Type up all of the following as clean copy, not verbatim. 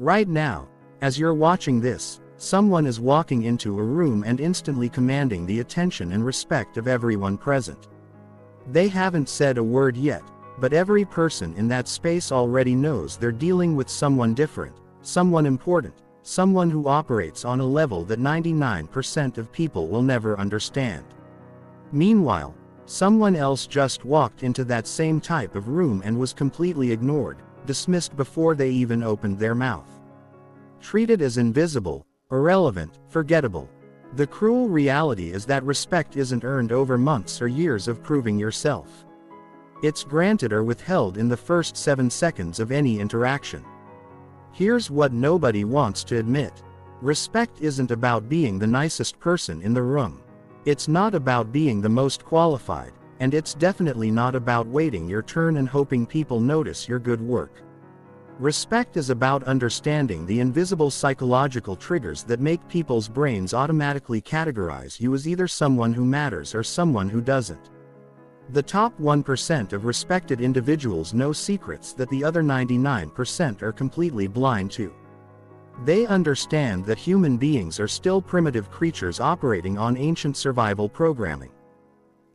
Right now, as you're watching this, someone is walking into a room and instantly commanding the attention and respect of everyone present. They haven't said a word yet, but every person in that space already knows they're dealing with someone different, someone important, someone who operates on a level that 99% of people will never understand. Meanwhile, someone else just walked into that same type of room and was completely ignored, dismissed before they even opened their mouth. Treated as invisible, irrelevant, forgettable. The cruel reality is that respect isn't earned over months or years of proving yourself. It's granted or withheld in the first 7 seconds of any interaction. Here's what nobody wants to admit. Respect isn't about being the nicest person in the room. It's not about being the most qualified, and it's definitely not about waiting your turn and hoping people notice your good work. Respect is about understanding the invisible psychological triggers that make people's brains automatically categorize you as either someone who matters or someone who doesn't. The top 1% of respected individuals know secrets that the other 99% are completely blind to. They understand that human beings are still primitive creatures operating on ancient survival programming.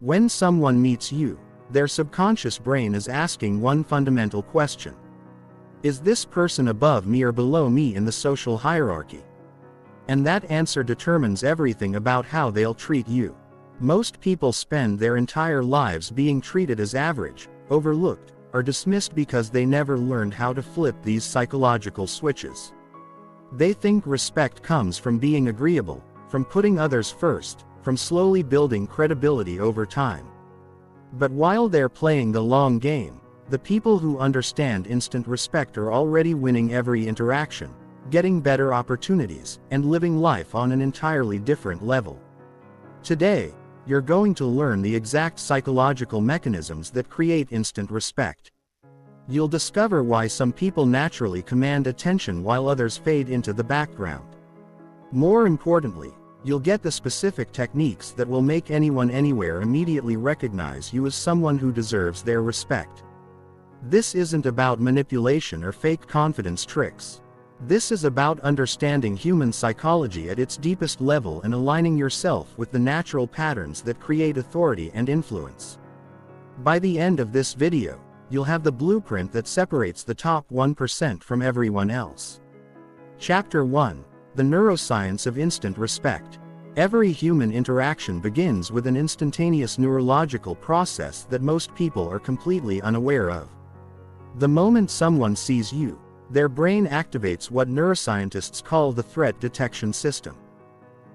When someone meets you, their subconscious brain is asking one fundamental question. Is this person above me or below me in the social hierarchy? And that answer determines everything about how they'll treat you. Most people spend their entire lives being treated as average, overlooked, or dismissed because they never learned how to flip these psychological switches. They think respect comes from being agreeable, from putting others first, from slowly building credibility over time. But while they're playing the long game, the people who understand instant respect are already winning every interaction, getting better opportunities, and living life on an entirely different level. Today, you're going to learn the exact psychological mechanisms that create instant respect. You'll discover why some people naturally command attention while others fade into the background. More importantly, you'll get the specific techniques that will make anyone anywhere immediately recognize you as someone who deserves their respect. This isn't about manipulation or fake confidence tricks. This is about understanding human psychology at its deepest level and aligning yourself with the natural patterns that create authority and influence. By the end of this video, you'll have the blueprint that separates the top 1% from everyone else. Chapter 1: The Neuroscience of Instant Respect. Every human interaction begins with an instantaneous neurological process that most people are completely unaware of. The moment someone sees you, their brain activates what neuroscientists call the threat detection system.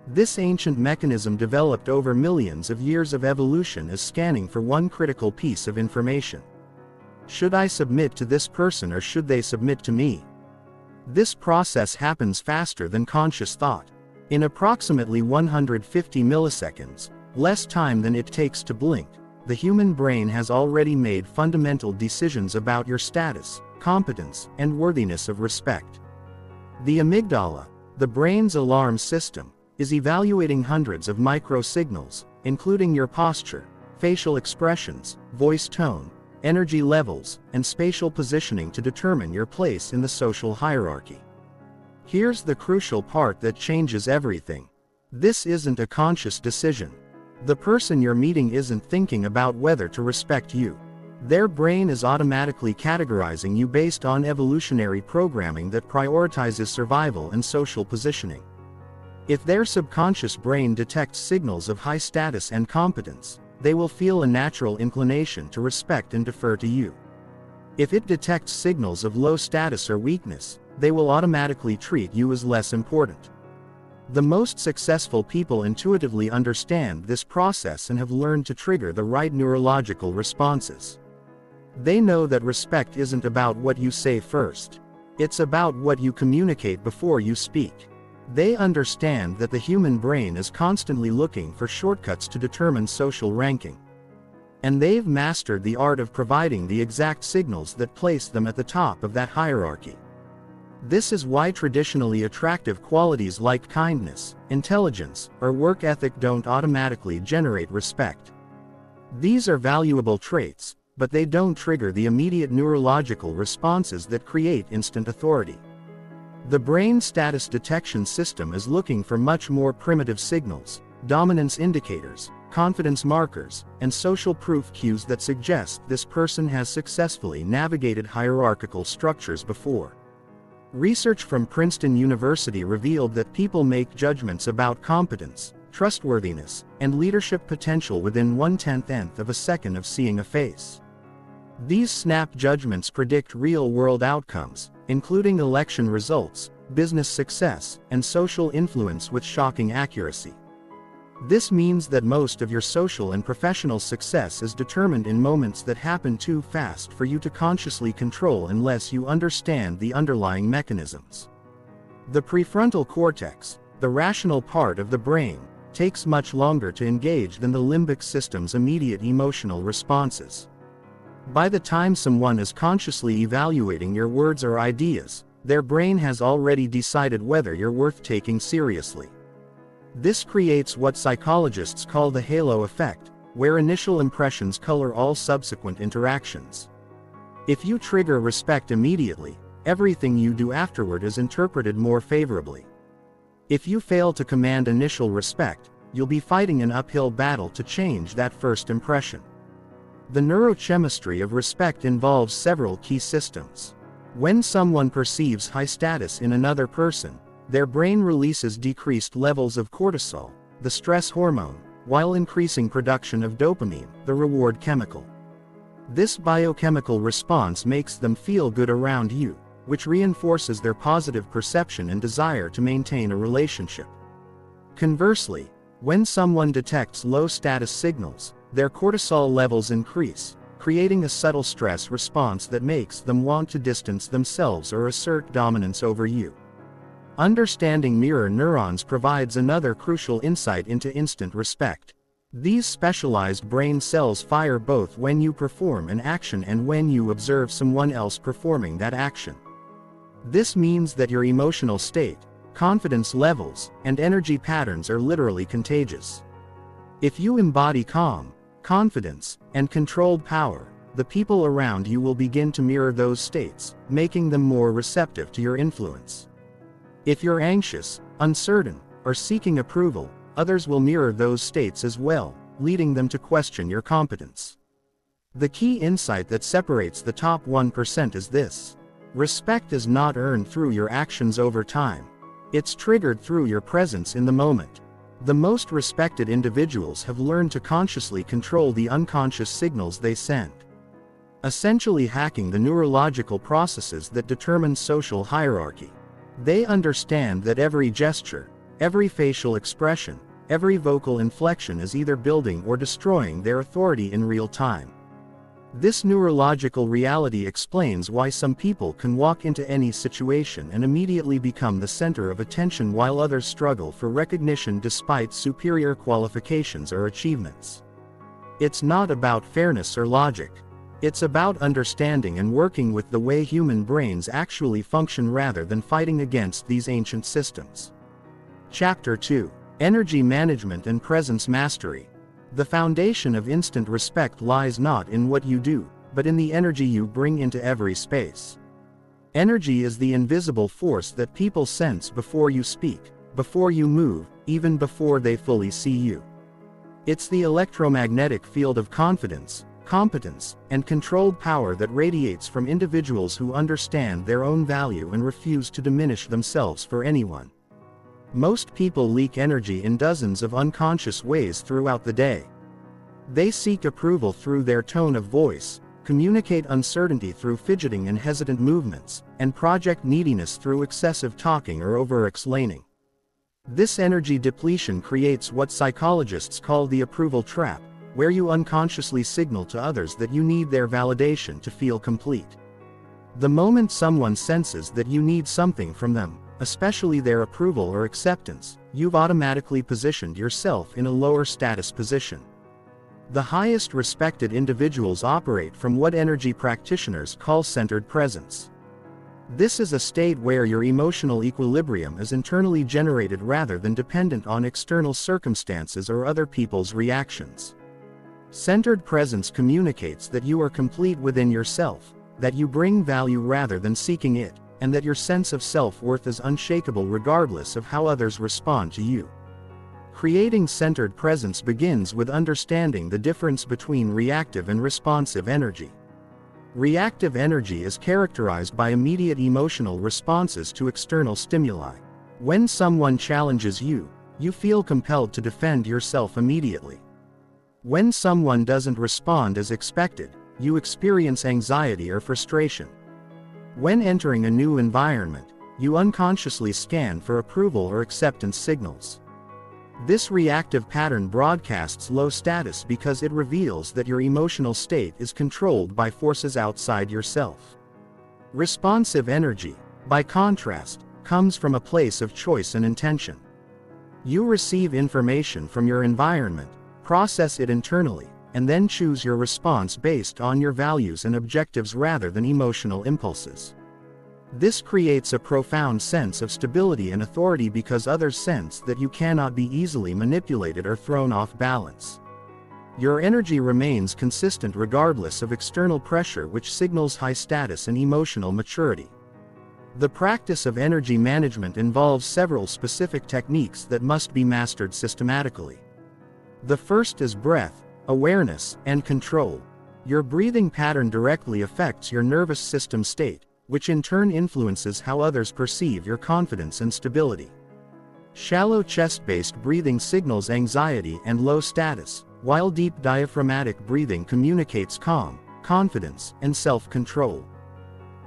This ancient mechanism developed over millions of years of evolution is scanning for one critical piece of information. Should I submit to this person or should they submit to me? This process happens faster than conscious thought. In approximately 150 milliseconds, less time than it takes to blink, the human brain has already made fundamental decisions about your status, competence, and worthiness of respect. The amygdala, the brain's alarm system, is evaluating hundreds of micro-signals, including your posture, facial expressions, voice tone, energy levels, and spatial positioning to determine your place in the social hierarchy. Here's the crucial part that changes everything. This isn't a conscious decision. The person you're meeting isn't thinking about whether to respect you. Their brain is automatically categorizing you based on evolutionary programming that prioritizes survival and social positioning. If their subconscious brain detects signals of high status and competence, they will feel a natural inclination to respect and defer to you. If it detects signals of low status or weakness, they will automatically treat you as less important. The most successful people intuitively understand this process and have learned to trigger the right neurological responses. They know that respect isn't about what you say first. It's about what you communicate before you speak. They understand that the human brain is constantly looking for shortcuts to determine social ranking. And they've mastered the art of providing the exact signals that place them at the top of that hierarchy. This is why traditionally attractive qualities like kindness, intelligence, or work ethic don't automatically generate respect. These are valuable traits, but they don't trigger the immediate neurological responses that create instant authority. The brain status detection system is looking for much more primitive signals, dominance indicators, confidence markers, and social proof cues that suggest this person has successfully navigated hierarchical structures before. Research from Princeton University revealed that people make judgments about competence, trustworthiness, and leadership potential within 1/10th of a second of seeing a face. These snap judgments predict real-world outcomes, including election results, business success, and social influence with shocking accuracy. This means that most of your social and professional success is determined in moments that happen too fast for you to consciously control unless you understand the underlying mechanisms. The prefrontal cortex, the rational part of the brain, takes much longer to engage than the limbic system's immediate emotional responses. By the time someone is consciously evaluating your words or ideas, their brain has already decided whether you're worth taking seriously. This creates what psychologists call the halo effect, where initial impressions color all subsequent interactions. If you trigger respect immediately, everything you do afterward is interpreted more favorably. If you fail to command initial respect, you'll be fighting an uphill battle to change that first impression. The neurochemistry of respect involves several key systems. When someone perceives high status in another person, their brain releases decreased levels of cortisol, the stress hormone, while increasing production of dopamine, the reward chemical. This biochemical response makes them feel good around you, which reinforces their positive perception and desire to maintain a relationship. Conversely, when someone detects low-status signals, their cortisol levels increase, creating a subtle stress response that makes them want to distance themselves or assert dominance over you. Understanding mirror neurons provides another crucial insight into instant respect. These specialized brain cells fire both when you perform an action and when you observe someone else performing that action. This means that your emotional state, confidence levels, and energy patterns are literally contagious. If you embody calm, confidence, and controlled power, the people around you will begin to mirror those states, making them more receptive to your influence. If you're anxious, uncertain, or seeking approval, others will mirror those states as well, leading them to question your competence. The key insight that separates the top 1% is this: respect is not earned through your actions over time. It's triggered through your presence in the moment. The most respected individuals have learned to consciously control the unconscious signals they send, essentially hacking the neurological processes that determine social hierarchy. They understand that every gesture, every facial expression, every vocal inflection is either building or destroying their authority in real time. This neurological reality explains why some people can walk into any situation and immediately become the center of attention while others struggle for recognition despite superior qualifications or achievements. It's not about fairness or logic. It's about understanding and working with the way human brains actually function rather than fighting against these ancient systems. Chapter 2: Energy Management and Presence Mastery. The foundation of instant respect lies not in what you do, but in the energy you bring into every space. Energy is the invisible force that people sense before you speak, before you move, even before they fully see you. It's the electromagnetic field of confidence, competence, and controlled power that radiates from individuals who understand their own value and refuse to diminish themselves for anyone. Most people leak energy in dozens of unconscious ways throughout the day. They seek approval through their tone of voice, communicate uncertainty through fidgeting and hesitant movements, and project neediness through excessive talking or over-explaining. This energy depletion creates what psychologists call the approval trap, where you unconsciously signal to others that you need their validation to feel complete. The moment someone senses that you need something from them, especially their approval or acceptance, you've automatically positioned yourself in a lower status position. The highest respected individuals operate from what energy practitioners call centered presence. This is a state where your emotional equilibrium is internally generated rather than dependent on external circumstances or other people's reactions. Centered presence communicates that you are complete within yourself, that you bring value rather than seeking it, and that your sense of self-worth is unshakable regardless of how others respond to you. Creating centered presence begins with understanding the difference between reactive and responsive energy. Reactive energy is characterized by immediate emotional responses to external stimuli. When someone challenges you, you feel compelled to defend yourself immediately. When someone doesn't respond as expected, you experience anxiety or frustration. When entering a new environment, you unconsciously scan for approval or acceptance signals. This reactive pattern broadcasts low status because it reveals that your emotional state is controlled by forces outside yourself. Responsive energy, by contrast, comes from a place of choice and intention. You receive information from your environment, process it internally, and then choose your response based on your values and objectives rather than emotional impulses. This creates a profound sense of stability and authority because others sense that you cannot be easily manipulated or thrown off balance. Your energy remains consistent regardless of external pressure, which signals high status and emotional maturity. The practice of energy management involves several specific techniques that must be mastered systematically. The first is breath, awareness, and control. Your breathing pattern directly affects your nervous system state, which in turn influences how others perceive your confidence and stability. Shallow chest-based breathing signals anxiety and low status, while deep diaphragmatic breathing communicates calm, confidence, and self-control.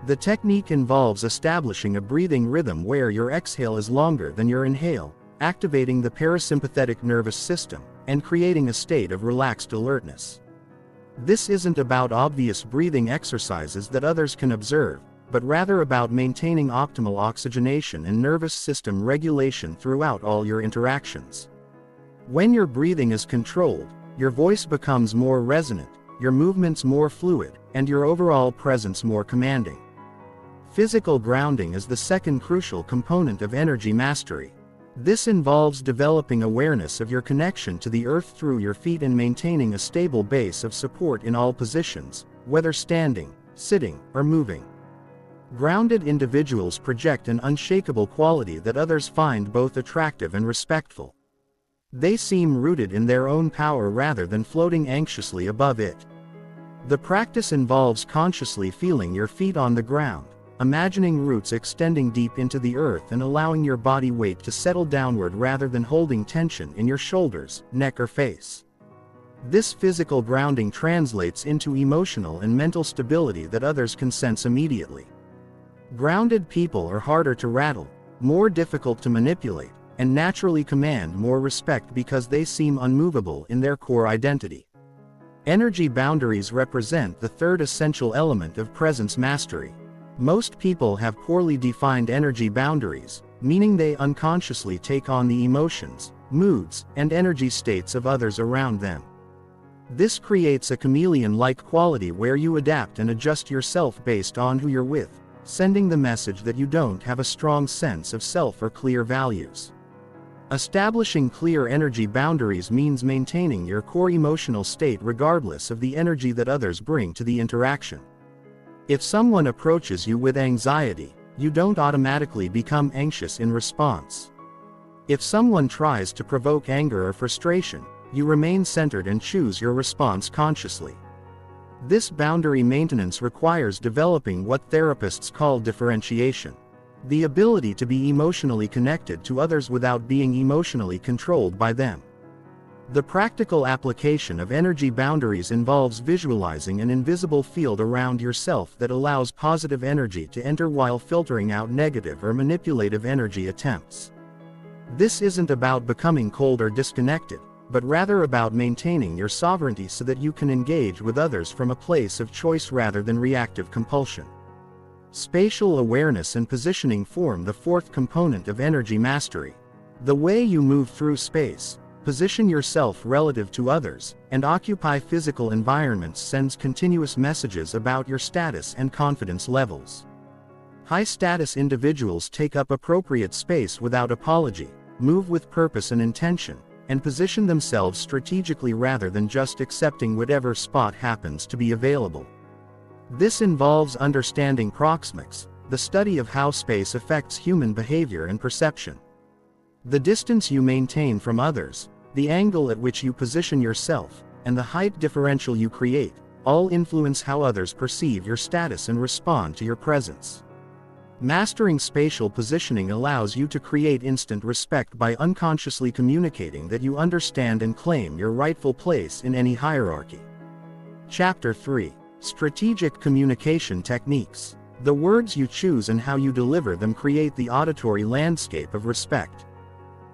The technique involves establishing a breathing rhythm where your exhale is longer than your inhale, activating the parasympathetic nervous system, and creating a state of relaxed alertness. This isn't about obvious breathing exercises that others can observe, but rather about maintaining optimal oxygenation and nervous system regulation throughout all your interactions. When your breathing is controlled, your voice becomes more resonant, your movements more fluid, and your overall presence more commanding. Physical grounding is the second crucial component of energy mastery. This involves developing awareness of your connection to the earth through your feet and maintaining a stable base of support in all positions, whether standing, sitting, or moving. Grounded individuals project an unshakable quality that others find both attractive and respectful. They seem rooted in their own power rather than floating anxiously above it. The practice involves consciously feeling your feet on the ground, imagining roots extending deep into the earth and allowing your body weight to settle downward rather than holding tension in your shoulders, neck or face. This physical grounding translates into emotional and mental stability that others can sense immediately. Grounded people are harder to rattle, more difficult to manipulate, and naturally command more respect because they seem unmovable in their core identity. Energy boundaries represent the third essential element of presence mastery. Most people have poorly defined energy boundaries, meaning they unconsciously take on the emotions, moods, and energy states of others around them. This creates a chameleon-like quality where you adapt and adjust yourself based on who you're with, sending the message that you don't have a strong sense of self or clear values. Establishing clear energy boundaries means maintaining your core emotional state regardless of the energy that others bring to the interaction. If someone approaches you with anxiety, you don't automatically become anxious in response. If someone tries to provoke anger or frustration, you remain centered and choose your response consciously. This boundary maintenance requires developing what therapists call differentiation. The ability to be emotionally connected to others without being emotionally controlled by them. The practical application of energy boundaries involves visualizing an invisible field around yourself that allows positive energy to enter while filtering out negative or manipulative energy attempts. This isn't about becoming cold or disconnected, but rather about maintaining your sovereignty so that you can engage with others from a place of choice rather than reactive compulsion. Spatial awareness and positioning form the fourth component of energy mastery. The way you move through space, position yourself relative to others, and occupy physical environments sends continuous messages about your status and confidence levels. High-status individuals take up appropriate space without apology, move with purpose and intention, and position themselves strategically rather than just accepting whatever spot happens to be available. This involves understanding proxemics, the study of how space affects human behavior and perception. The distance you maintain from others, the angle at which you position yourself, and the height differential you create, all influence how others perceive your status and respond to your presence. Mastering spatial positioning allows you to create instant respect by unconsciously communicating that you understand and claim your rightful place in any hierarchy. Chapter 3. Strategic Communication Techniques. The words you choose and how you deliver them create the auditory landscape of respect.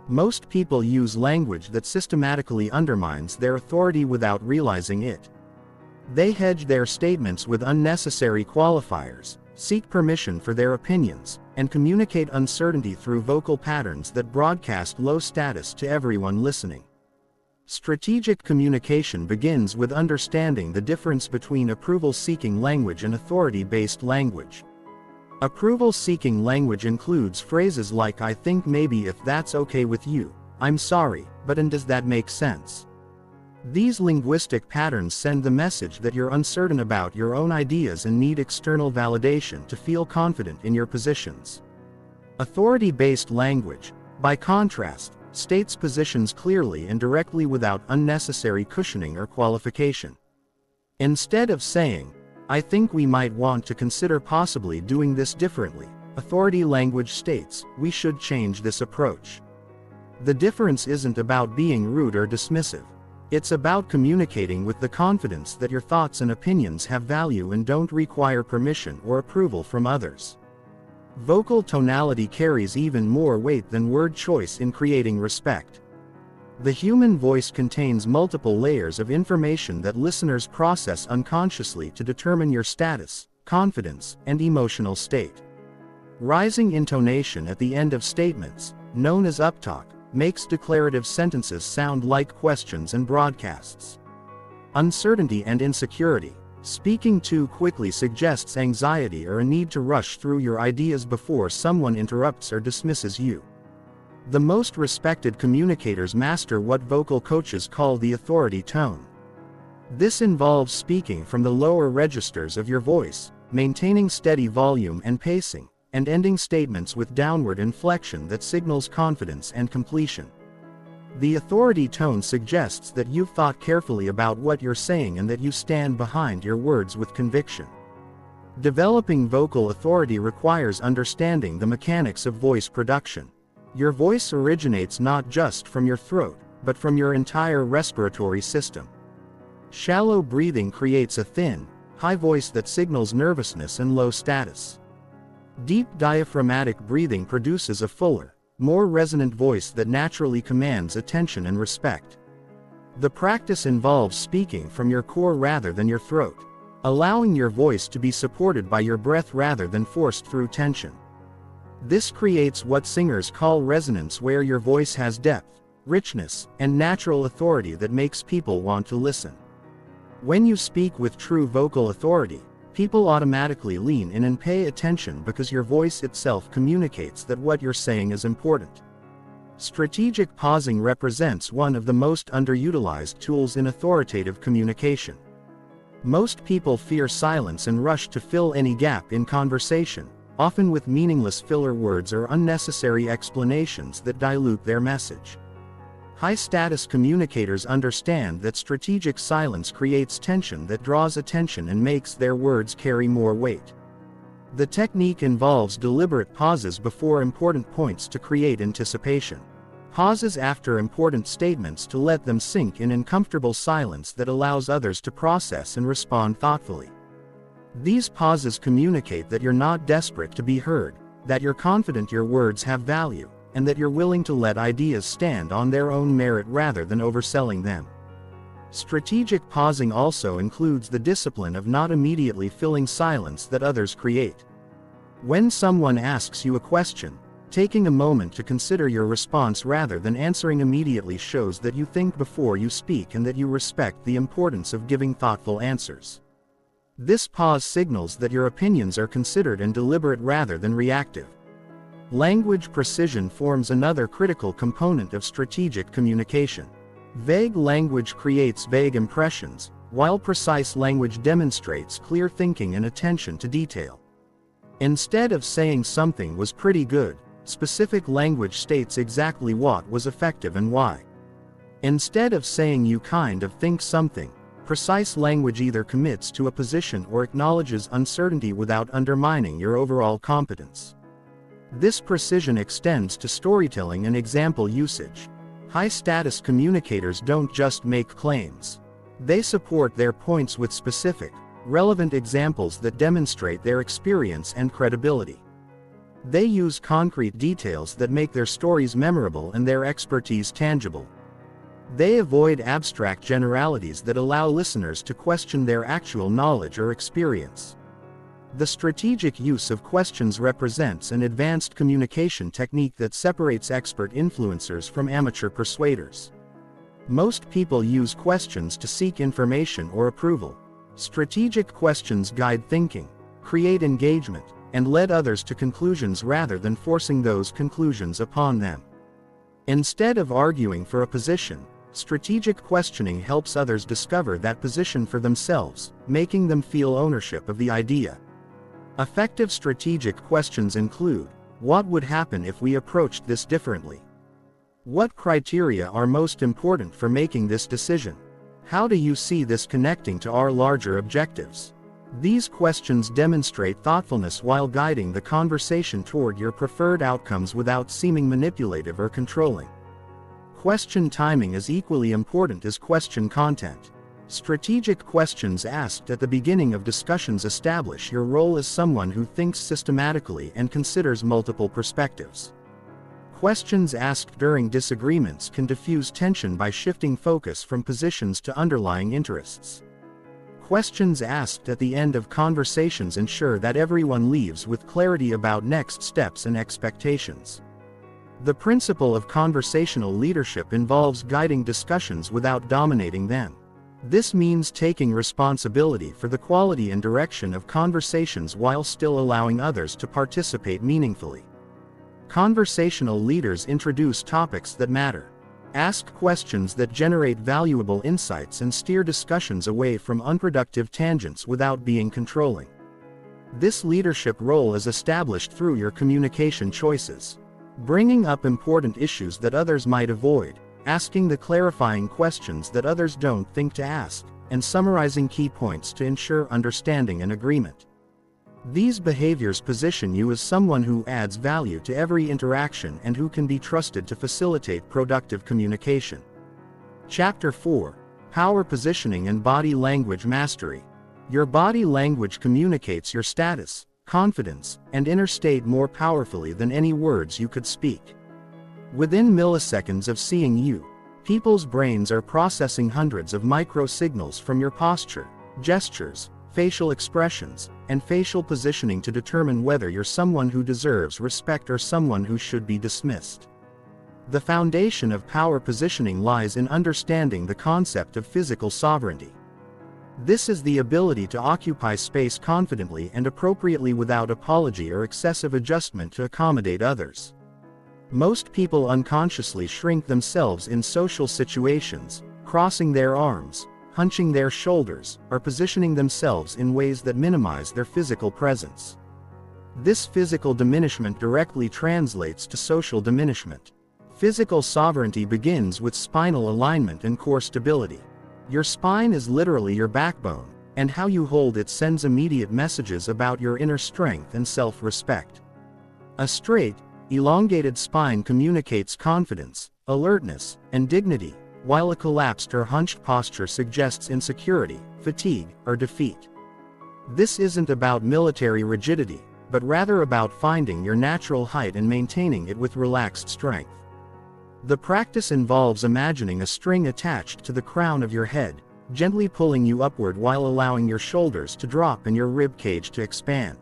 Most people use language that systematically undermines their authority without realizing it. They hedge their statements with unnecessary qualifiers, seek permission for their opinions, and communicate uncertainty through vocal patterns that broadcast low status to everyone listening. Strategic communication begins with understanding the difference between approval-seeking language and authority-based language. Approval-seeking language includes phrases like "I think maybe if that's okay with you," "I'm sorry, but and does that make sense?" These linguistic patterns send the message that you're uncertain about your own ideas and need external validation to feel confident in your positions. Authority-based language, by contrast, states positions clearly and directly without unnecessary cushioning or qualification. Instead of saying, "I think we might want to consider possibly doing this differently," authority language states, "We should change this approach." The difference isn't about being rude or dismissive. It's about communicating with the confidence that your thoughts and opinions have value and don't require permission or approval from others. Vocal tonality carries even more weight than word choice in creating respect. The human voice contains multiple layers of information that listeners process unconsciously to determine your status, confidence, and emotional state. Rising intonation at the end of statements, known as uptalk, makes declarative sentences sound like questions and broadcasts. Uncertainty and insecurity. Speaking too quickly suggests anxiety or a need to rush through your ideas before someone interrupts or dismisses you. The most respected communicators master what vocal coaches call the authority tone. This involves speaking from the lower registers of your voice, maintaining steady volume and pacing, and ending statements with downward inflection that signals confidence and completion. The authority tone suggests that you've thought carefully about what you're saying and that you stand behind your words with conviction. Developing vocal authority requires understanding the mechanics of voice production. Your voice originates not just from your throat, but from your entire respiratory system. Shallow breathing creates a thin, high voice that signals nervousness and low status. Deep diaphragmatic breathing produces a fuller, more resonant voice that naturally commands attention and respect. The practice involves speaking from your core rather than your throat, allowing your voice to be supported by your breath rather than forced through tension. This creates what singers call resonance, where your voice has depth, richness, and natural authority that makes people want to listen. When you speak with true vocal authority, people automatically lean in and pay attention because your voice itself communicates that what you're saying is important. Strategic pausing represents one of the most underutilized tools in authoritative communication. Most people fear silence and rush to fill any gap in conversation, often with meaningless filler words or unnecessary explanations that dilute their message. High-status communicators understand that strategic silence creates tension that draws attention and makes their words carry more weight. The technique involves deliberate pauses before important points to create anticipation. Pauses after important statements to let them sink in comfortable silence that allows others to process and respond thoughtfully. These pauses communicate that you're not desperate to be heard, that you're confident your words have value, and that you're willing to let ideas stand on their own merit rather than overselling them. Strategic pausing also includes the discipline of not immediately filling silence that others create. When someone asks you a question, taking a moment to consider your response rather than answering immediately shows that you think before you speak and that you respect the importance of giving thoughtful answers. This pause signals that your opinions are considered and deliberate rather than reactive. Language precision forms another critical component of strategic communication. Vague language creates vague impressions, while precise language demonstrates clear thinking and attention to detail. Instead of saying something was pretty good, specific language states exactly what was effective and why. Instead of saying you kind of think something, precise language either commits to a position or acknowledges uncertainty without undermining your overall competence. This precision extends to storytelling and example usage. High-status communicators don't just make claims. They support their points with specific, relevant examples that demonstrate their experience and credibility. They use concrete details that make their stories memorable and their expertise tangible. They avoid abstract generalities that allow listeners to question their actual knowledge or experience. The strategic use of questions represents an advanced communication technique that separates expert influencers from amateur persuaders. Most people use questions to seek information or approval. Strategic questions guide thinking, create engagement, and lead others to conclusions rather than forcing those conclusions upon them. Instead of arguing for a position, strategic questioning helps others discover that position for themselves, making them feel ownership of the idea. Effective strategic questions include: what would happen if we approached this differently? What criteria are most important for making this decision? How do you see this connecting to our larger objectives? These questions demonstrate thoughtfulness while guiding the conversation toward your preferred outcomes without seeming manipulative or controlling. Question timing is equally important as question content. Strategic questions asked at the beginning of discussions establish your role as someone who thinks systematically and considers multiple perspectives. Questions asked during disagreements can diffuse tension by shifting focus from positions to underlying interests. Questions asked at the end of conversations ensure that everyone leaves with clarity about next steps and expectations. The principle of conversational leadership involves guiding discussions without dominating them. This means taking responsibility for the quality and direction of conversations while still allowing others to participate meaningfully. Conversational leaders introduce topics that matter, ask questions that generate valuable insights, and steer discussions away from unproductive tangents without being controlling. This leadership role is established through your communication choices. Bringing up important issues that others might avoid, asking the clarifying questions that others don't think to ask, and summarizing key points to ensure understanding and agreement. These behaviors position you as someone who adds value to every interaction and who can be trusted to facilitate productive communication. Chapter 4: Power Positioning and Body Language Mastery. Your body language communicates your status, confidence, and inner state more powerfully than any words you could speak. Within milliseconds of seeing you, people's brains are processing hundreds of micro-signals from your posture, gestures, facial expressions, and facial positioning to determine whether you're someone who deserves respect or someone who should be dismissed. The foundation of power positioning lies in understanding the concept of physical sovereignty. This is the ability to occupy space confidently and appropriately without apology or excessive adjustment to accommodate others. Most people unconsciously shrink themselves in social situations, crossing their arms, hunching their shoulders, or positioning themselves in ways that minimize their physical presence. This physical diminishment directly translates to social diminishment. Physical sovereignty begins with spinal alignment and core stability. Your spine is literally your backbone, and how you hold it sends immediate messages about your inner strength and self-respect. A straight, elongated spine communicates confidence, alertness, and dignity, while a collapsed or hunched posture suggests insecurity, fatigue, or defeat. This isn't about military rigidity, but rather about finding your natural height and maintaining it with relaxed strength. The practice involves imagining a string attached to the crown of your head, gently pulling you upward while allowing your shoulders to drop and your rib cage to expand.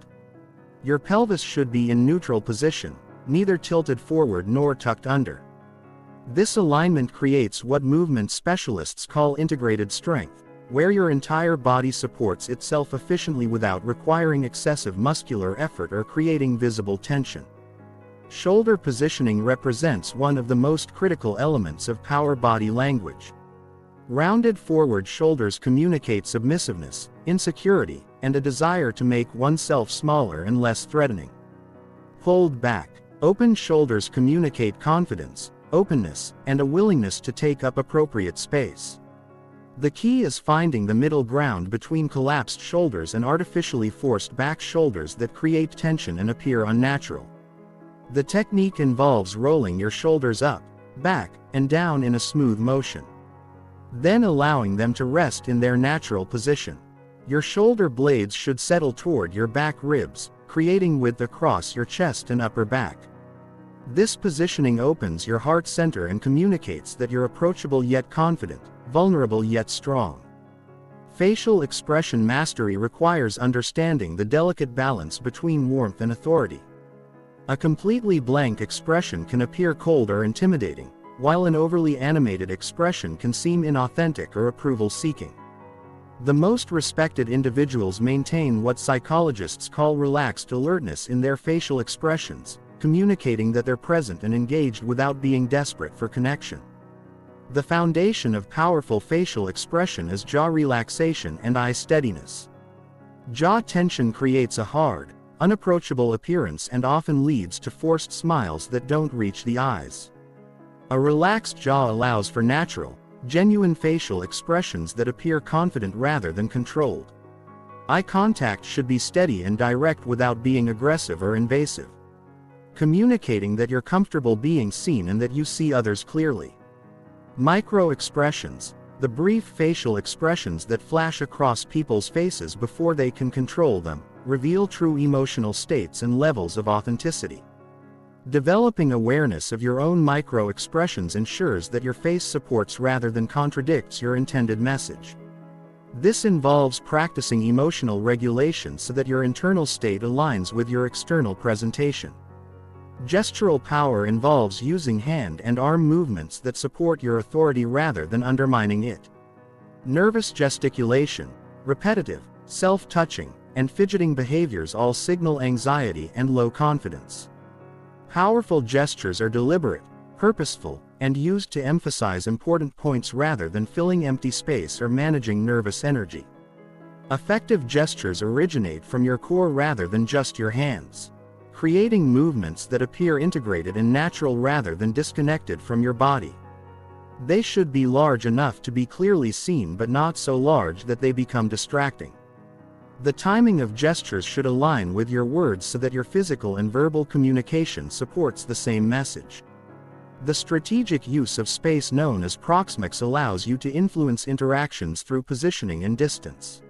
Your pelvis should be in neutral position, neither tilted forward nor tucked under. This alignment creates what movement specialists call integrated strength, where your entire body supports itself efficiently without requiring excessive muscular effort or creating visible tension. Shoulder positioning represents one of the most critical elements of power body language. Rounded forward shoulders communicate submissiveness, insecurity, and a desire to make oneself smaller and less threatening. Pulled back. Open shoulders communicate confidence, openness, and a willingness to take up appropriate space. The key is finding the middle ground between collapsed shoulders and artificially forced back shoulders that create tension and appear unnatural. The technique involves rolling your shoulders up, back, and down in a smooth motion. Then allowing them to rest in their natural position. Your shoulder blades should settle toward your back ribs, creating width across your chest and upper back. This positioning opens your heart center and communicates that you're approachable yet confident, vulnerable yet strong. Facial expression mastery requires understanding the delicate balance between warmth and authority. A completely blank expression can appear cold or intimidating, while an overly animated expression can seem inauthentic or approval-seeking. The most respected individuals maintain what psychologists call relaxed alertness in their facial expressions, communicating that they're present and engaged without being desperate for connection. The foundation of powerful facial expression is jaw relaxation and eye steadiness. Jaw tension creates a hard, unapproachable appearance and often leads to forced smiles that don't reach the eyes. A relaxed jaw allows for natural, genuine facial expressions that appear confident rather than controlled. Eye contact should be steady and direct without being aggressive or invasive, communicating that you're comfortable being seen and that you see others clearly. Micro-expressions, the brief facial expressions that flash across people's faces before they can control them, reveal true emotional states and levels of authenticity. Developing awareness of your own micro-expressions ensures that your face supports rather than contradicts your intended message. This involves practicing emotional regulation so that your internal state aligns with your external presentation. Gestural power involves using hand and arm movements that support your authority rather than undermining it. Nervous gesticulation, repetitive, self-touching, and fidgeting behaviors all signal anxiety and low confidence. Powerful gestures are deliberate, purposeful, and used to emphasize important points rather than filling empty space or managing nervous energy. Effective gestures originate from your core rather than just your hands, creating movements that appear integrated and natural rather than disconnected from your body. They should be large enough to be clearly seen but not so large that they become distracting. The timing of gestures should align with your words so that your physical and verbal communication supports the same message. The strategic use of space known as proxemics allows you to influence interactions through positioning and distance.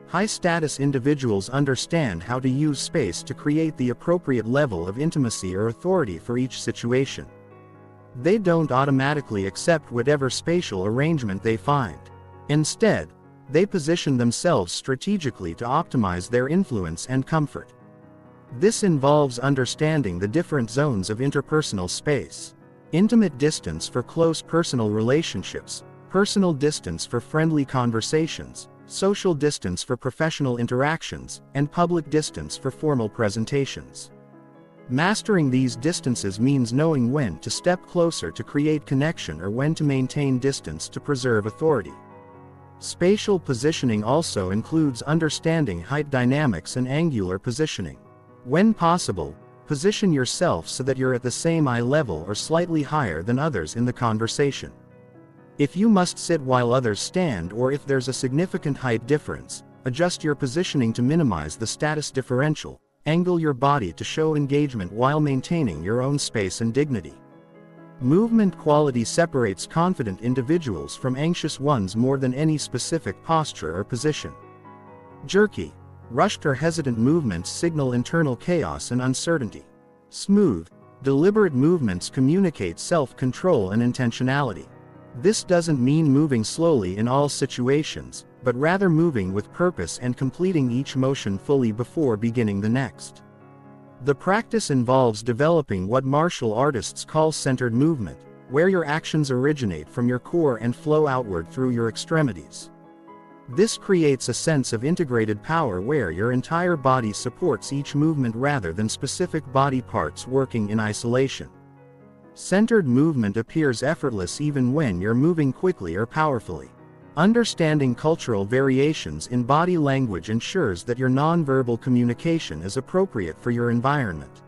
High-status individuals understand how to use space to create the appropriate level of intimacy or authority for each situation. They don't automatically accept whatever spatial arrangement they find. Instead, they position themselves strategically to optimize their influence and comfort. This involves understanding the different zones of interpersonal space. Intimate distance for close personal relationships, personal distance for friendly conversations, social distance for professional interactions, and public distance for formal presentations. Mastering these distances means knowing when to step closer to create connection or when to maintain distance to preserve authority. Spatial positioning also includes understanding height dynamics and angular positioning. When possible, position yourself so that you're at the same eye level or slightly higher than others in the conversation. If you must sit while others stand or if there's a significant height difference, adjust your positioning to minimize the status differential. Angle your body to show engagement while maintaining your own space and dignity. Movement quality separates confident individuals from anxious ones more than any specific posture or position. Jerky, rushed or hesitant movements signal internal chaos and uncertainty. Smooth, deliberate movements communicate self-control and intentionality. This doesn't mean moving slowly in all situations, but rather moving with purpose and completing each motion fully before beginning the next. The practice involves developing what martial artists call centered movement, where your actions originate from your core and flow outward through your extremities. This creates a sense of integrated power where your entire body supports each movement rather than specific body parts working in isolation. Centered movement appears effortless even when you're moving quickly or powerfully. Understanding cultural variations in body language ensures that your nonverbal communication is appropriate for your environment.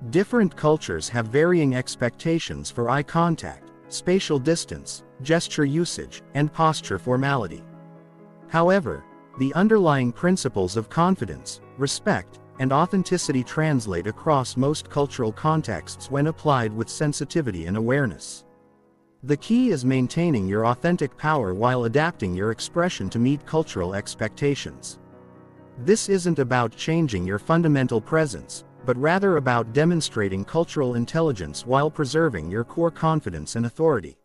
Different cultures have varying expectations for eye contact, spatial distance, gesture usage, and posture formality. However, the underlying principles of confidence, respect, and authenticity translate across most cultural contexts when applied with sensitivity and awareness. The key is maintaining your authentic power while adapting your expression to meet cultural expectations. This isn't about changing your fundamental presence, but rather about demonstrating cultural intelligence while preserving your core confidence and authority.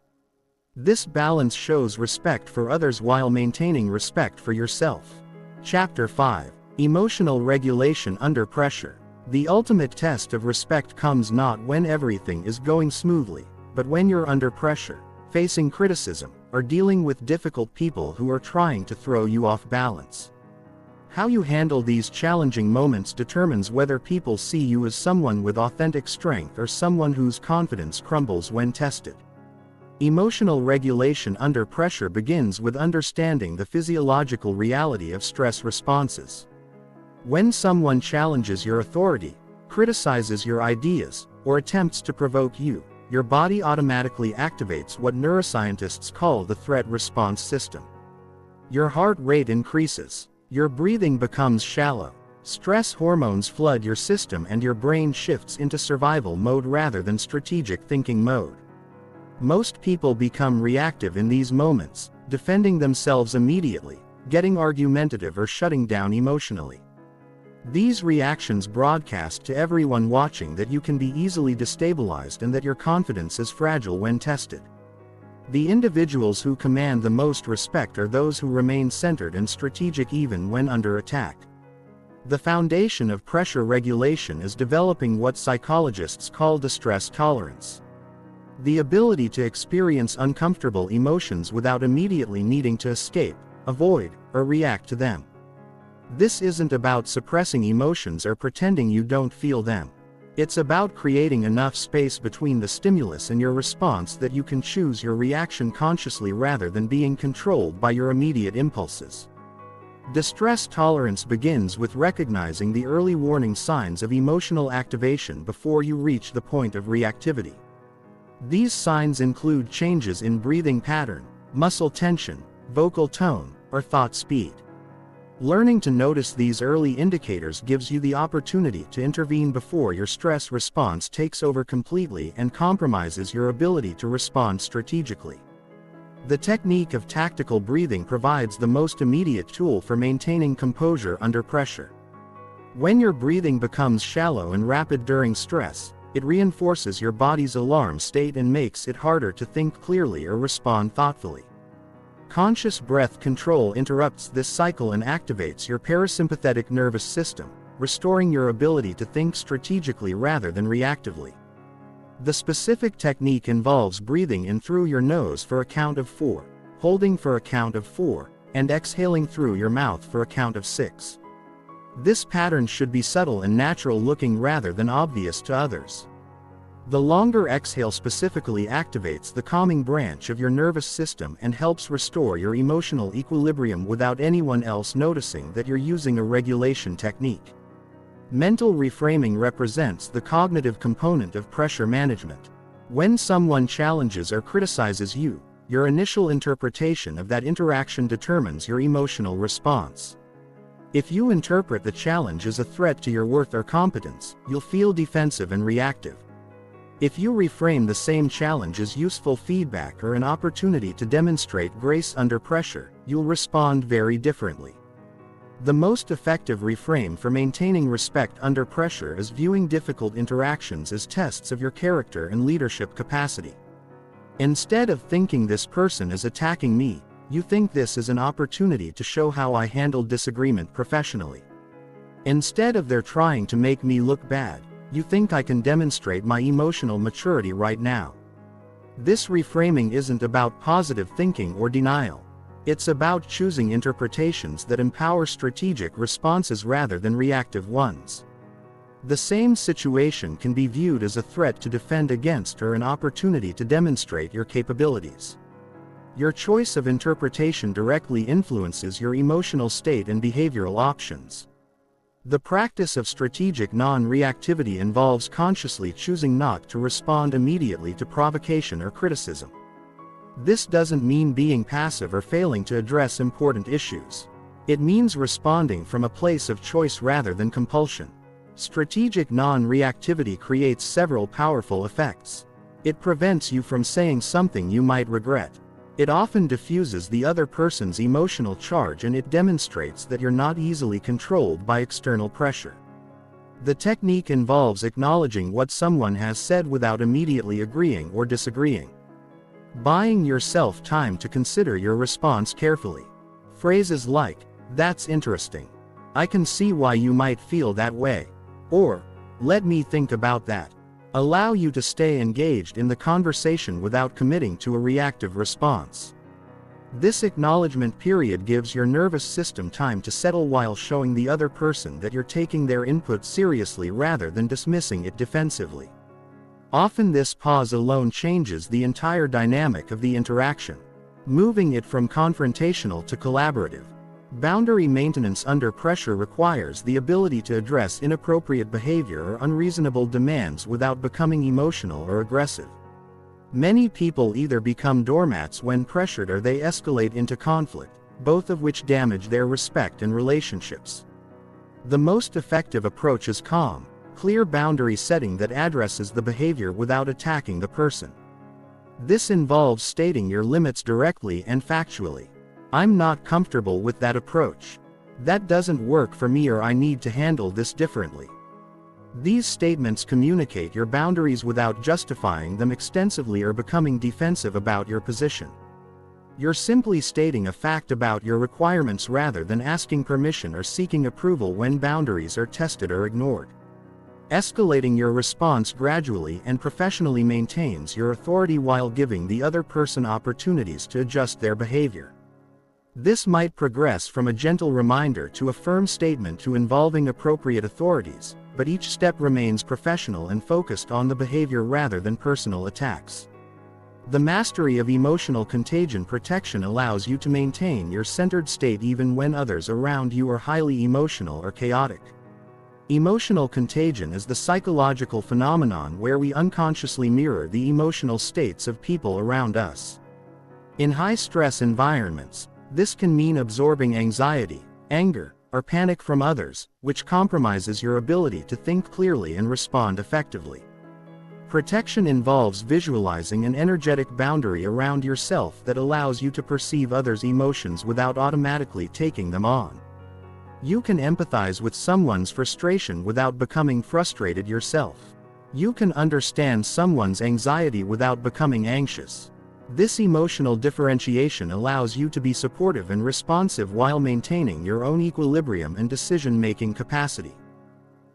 This balance shows respect for others while maintaining respect for yourself. Chapter 5. Emotional Regulation Under Pressure. The ultimate test of respect comes not when everything is going smoothly, but when you're under pressure, facing criticism, or dealing with difficult people who are trying to throw you off balance. How you handle these challenging moments determines whether people see you as someone with authentic strength or someone whose confidence crumbles when tested. Emotional regulation under pressure begins with understanding the physiological reality of stress responses. When someone challenges your authority, criticizes your ideas, or attempts to provoke you, your body automatically activates what neuroscientists call the threat response system. Your heart rate increases, your breathing becomes shallow, stress hormones flood your system, and your brain shifts into survival mode rather than strategic thinking mode. Most people become reactive in these moments, defending themselves immediately, getting argumentative, or shutting down emotionally. These reactions broadcast to everyone watching that you can be easily destabilized and that your confidence is fragile when tested. The individuals who command the most respect are those who remain centered and strategic even when under attack. The foundation of pressure regulation is developing what psychologists call distress tolerance. The ability to experience uncomfortable emotions without immediately needing to escape, avoid, or react to them. This isn't about suppressing emotions or pretending you don't feel them. It's about creating enough space between the stimulus and your response that you can choose your reaction consciously rather than being controlled by your immediate impulses. Distress tolerance begins with recognizing the early warning signs of emotional activation before you reach the point of reactivity. These signs include changes in breathing pattern, muscle tension, vocal tone, or thought speed. Learning to notice these early indicators gives you the opportunity to intervene before your stress response takes over completely and compromises your ability to respond strategically. The technique of tactical breathing provides the most immediate tool for maintaining composure under pressure. When your breathing becomes shallow and rapid during stress, it reinforces your body's alarm state and makes it harder to think clearly or respond thoughtfully. Conscious breath control interrupts this cycle and activates your parasympathetic nervous system, restoring your ability to think strategically rather than reactively. The specific technique involves breathing in through your nose for a count of 4, holding for a count of 4, and exhaling through your mouth for a count of 6. This pattern should be subtle and natural looking rather than obvious to others. The longer exhale specifically activates the calming branch of your nervous system and helps restore your emotional equilibrium without anyone else noticing that you're using a regulation technique. Mental reframing represents the cognitive component of pressure management. When someone challenges or criticizes you, your initial interpretation of that interaction determines your emotional response. If you interpret the challenge as a threat to your worth or competence, you'll feel defensive and reactive. If you reframe the same challenge as useful feedback or an opportunity to demonstrate grace under pressure, you'll respond very differently. The most effective reframe for maintaining respect under pressure is viewing difficult interactions as tests of your character and leadership capacity. Instead of thinking this person is attacking me, you think this is an opportunity to show how I handled disagreement professionally. Instead of they're trying to make me look bad, you think I can demonstrate my emotional maturity right now. This reframing isn't about positive thinking or denial. It's about choosing interpretations that empower strategic responses rather than reactive ones. The same situation can be viewed as a threat to defend against or an opportunity to demonstrate your capabilities. Your choice of interpretation directly influences your emotional state and behavioral options. The practice of strategic non-reactivity involves consciously choosing not to respond immediately to provocation or criticism. This doesn't mean being passive or failing to address important issues. It means responding from a place of choice rather than compulsion. Strategic non-reactivity creates several powerful effects. It prevents you from saying something you might regret. It often diffuses the other person's emotional charge, and it demonstrates that you're not easily controlled by external pressure. The technique involves acknowledging what someone has said without immediately agreeing or disagreeing. Buying yourself time to consider your response carefully. Phrases like, "That's interesting," "I can see why you might feel that way," or "Let me think about that," allow you to stay engaged in the conversation without committing to a reactive response. This acknowledgement period gives your nervous system time to settle while showing the other person that you're taking their input seriously rather than dismissing it defensively. Often this pause alone changes the entire dynamic of the interaction, moving it from confrontational to collaborative. Boundary maintenance under pressure requires the ability to address inappropriate behavior or unreasonable demands without becoming emotional or aggressive. Many people either become doormats when pressured or they escalate into conflict, both of which damage their respect and relationships. The most effective approach is calm, clear boundary setting that addresses the behavior without attacking the person. This involves stating your limits directly and factually. "I'm not comfortable with that approach. That doesn't work for me," or "I need to handle this differently." These statements communicate your boundaries without justifying them extensively or becoming defensive about your position. You're simply stating a fact about your requirements rather than asking permission or seeking approval when boundaries are tested or ignored. Escalating your response gradually and professionally maintains your authority while giving the other person opportunities to adjust their behavior. This might progress from a gentle reminder to a firm statement to involving appropriate authorities, but each step remains professional and focused on the behavior rather than personal attacks. The mastery of emotional contagion protection allows you to maintain your centered state even when others around you are highly emotional or chaotic. Emotional contagion is the psychological phenomenon where we unconsciously mirror the emotional states of people around us. In high-stress environments, this can mean absorbing anxiety, anger, or panic from others, which compromises your ability to think clearly and respond effectively. Protection involves visualizing an energetic boundary around yourself that allows you to perceive others' emotions without automatically taking them on. You can empathize with someone's frustration without becoming frustrated yourself. You can understand someone's anxiety without becoming anxious. This emotional differentiation allows you to be supportive and responsive while maintaining your own equilibrium and decision-making capacity.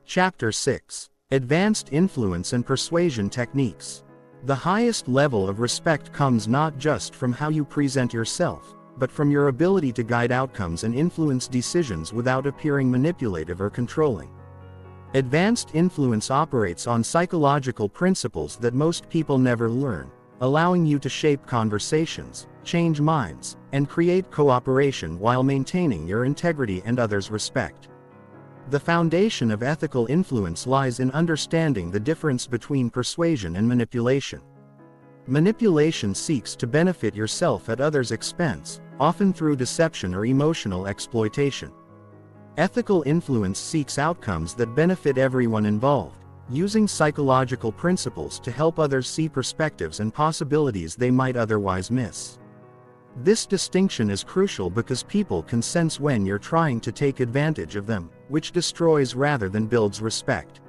Chapter 6: Advanced Influence and Persuasion Techniques. The highest level of respect comes not just from how you present yourself, but from your ability to guide outcomes and influence decisions without appearing manipulative or controlling. Advanced influence operates on psychological principles that most people never learn, allowing you to shape conversations, change minds, and create cooperation while maintaining your integrity and others' respect. The foundation of ethical influence lies in understanding the difference between persuasion and manipulation. Manipulation seeks to benefit yourself at others' expense, often through deception or emotional exploitation. Ethical influence seeks outcomes that benefit everyone involved, using psychological principles to help others see perspectives and possibilities they might otherwise miss. This distinction is crucial because people can sense when you're trying to take advantage of them, which destroys rather than builds respect.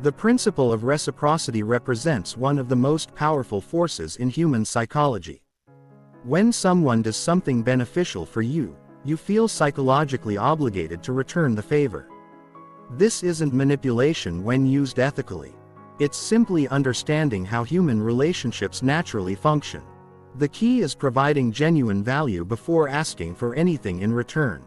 The principle of reciprocity represents one of the most powerful forces in human psychology. When someone does something beneficial for you, you feel psychologically obligated to return the favor. This isn't manipulation when used ethically. It's simply understanding how human relationships naturally function. The key is providing genuine value before asking for anything in return.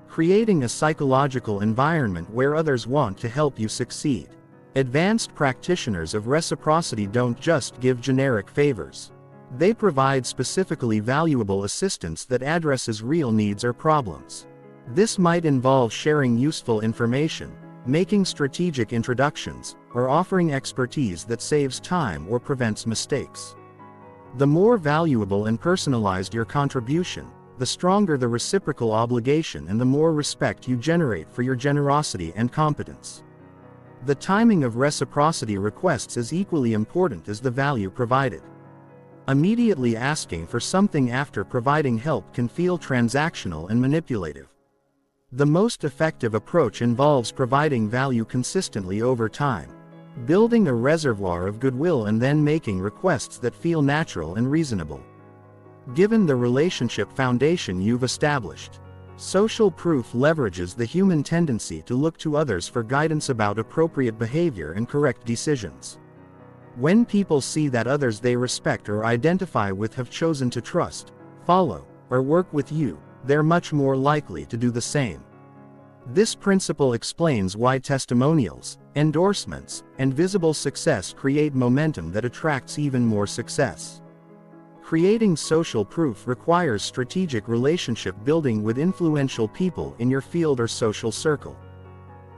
Creating a psychological environment where others want to help you succeed. Advanced practitioners of reciprocity don't just give generic favors. They provide specifically valuable assistance that addresses real needs or problems. This might involve sharing useful information, making strategic introductions, or offering expertise that saves time or prevents mistakes. The more valuable and personalized your contribution, the stronger the reciprocal obligation and the more respect you generate for your generosity and competence. The timing of reciprocity requests is equally important as the value provided. Immediately asking for something after providing help can feel transactional and manipulative. The most effective approach involves providing value consistently over time, building a reservoir of goodwill and then making requests that feel natural and reasonable. Given the relationship foundation you've established, social proof leverages the human tendency to look to others for guidance about appropriate behavior and correct decisions. When people see that others they respect or identify with have chosen to trust, follow, or work with you, they're much more likely to do the same. This principle explains why testimonials, endorsements, and visible success create momentum that attracts even more success. Creating social proof requires strategic relationship building with influential people in your field or social circle.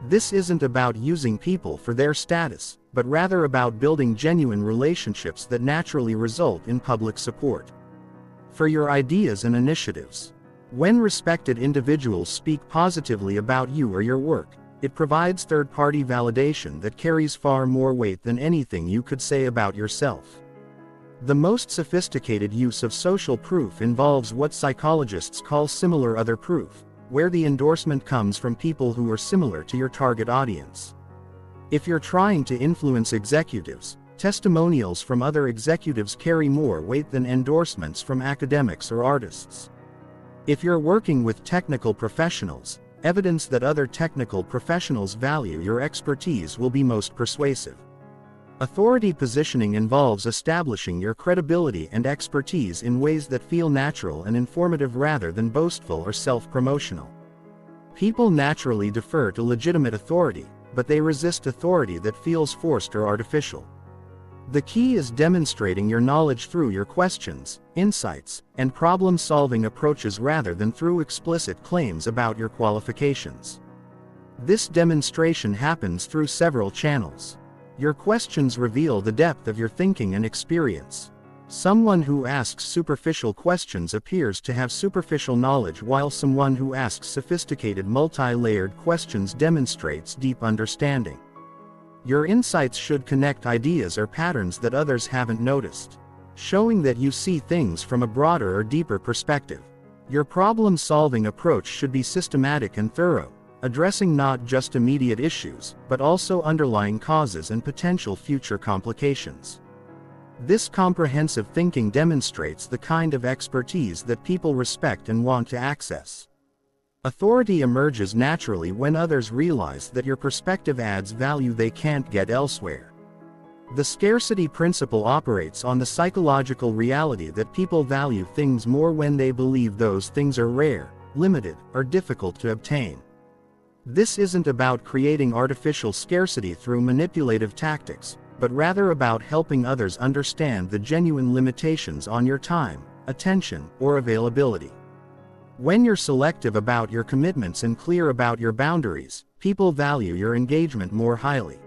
This isn't about using people for their status, but rather about building genuine relationships that naturally result in public support for your ideas and initiatives. When respected individuals speak positively about you or your work, it provides third-party validation that carries far more weight than anything you could say about yourself. The most sophisticated use of social proof involves what psychologists call similar other proof, where the endorsement comes from people who are similar to your target audience. If you're trying to influence executives, testimonials from other executives carry more weight than endorsements from academics or artists. If you're working with technical professionals, evidence that other technical professionals value your expertise will be most persuasive. Authority positioning involves establishing your credibility and expertise in ways that feel natural and informative rather than boastful or self-promotional. People naturally defer to legitimate authority, but they resist authority that feels forced or artificial. The key is demonstrating your knowledge through your questions, insights, and problem-solving approaches rather than through explicit claims about your qualifications. This demonstration happens through several channels. Your questions reveal the depth of your thinking and experience. Someone who asks superficial questions appears to have superficial knowledge, while someone who asks sophisticated multi-layered questions demonstrates deep understanding. Your insights should connect ideas or patterns that others haven't noticed, showing that you see things from a broader or deeper perspective. Your problem-solving approach should be systematic and thorough, addressing not just immediate issues, but also underlying causes and potential future complications. This comprehensive thinking demonstrates the kind of expertise that people respect and want to access. Authority emerges naturally when others realize that your perspective adds value they can't get elsewhere. The scarcity principle operates on the psychological reality that people value things more when they believe those things are rare, limited, or difficult to obtain. This isn't about creating artificial scarcity through manipulative tactics, but rather about helping others understand the genuine limitations on your time, attention, or availability. When you're selective about your commitments and clear about your boundaries, people value your engagement more highly.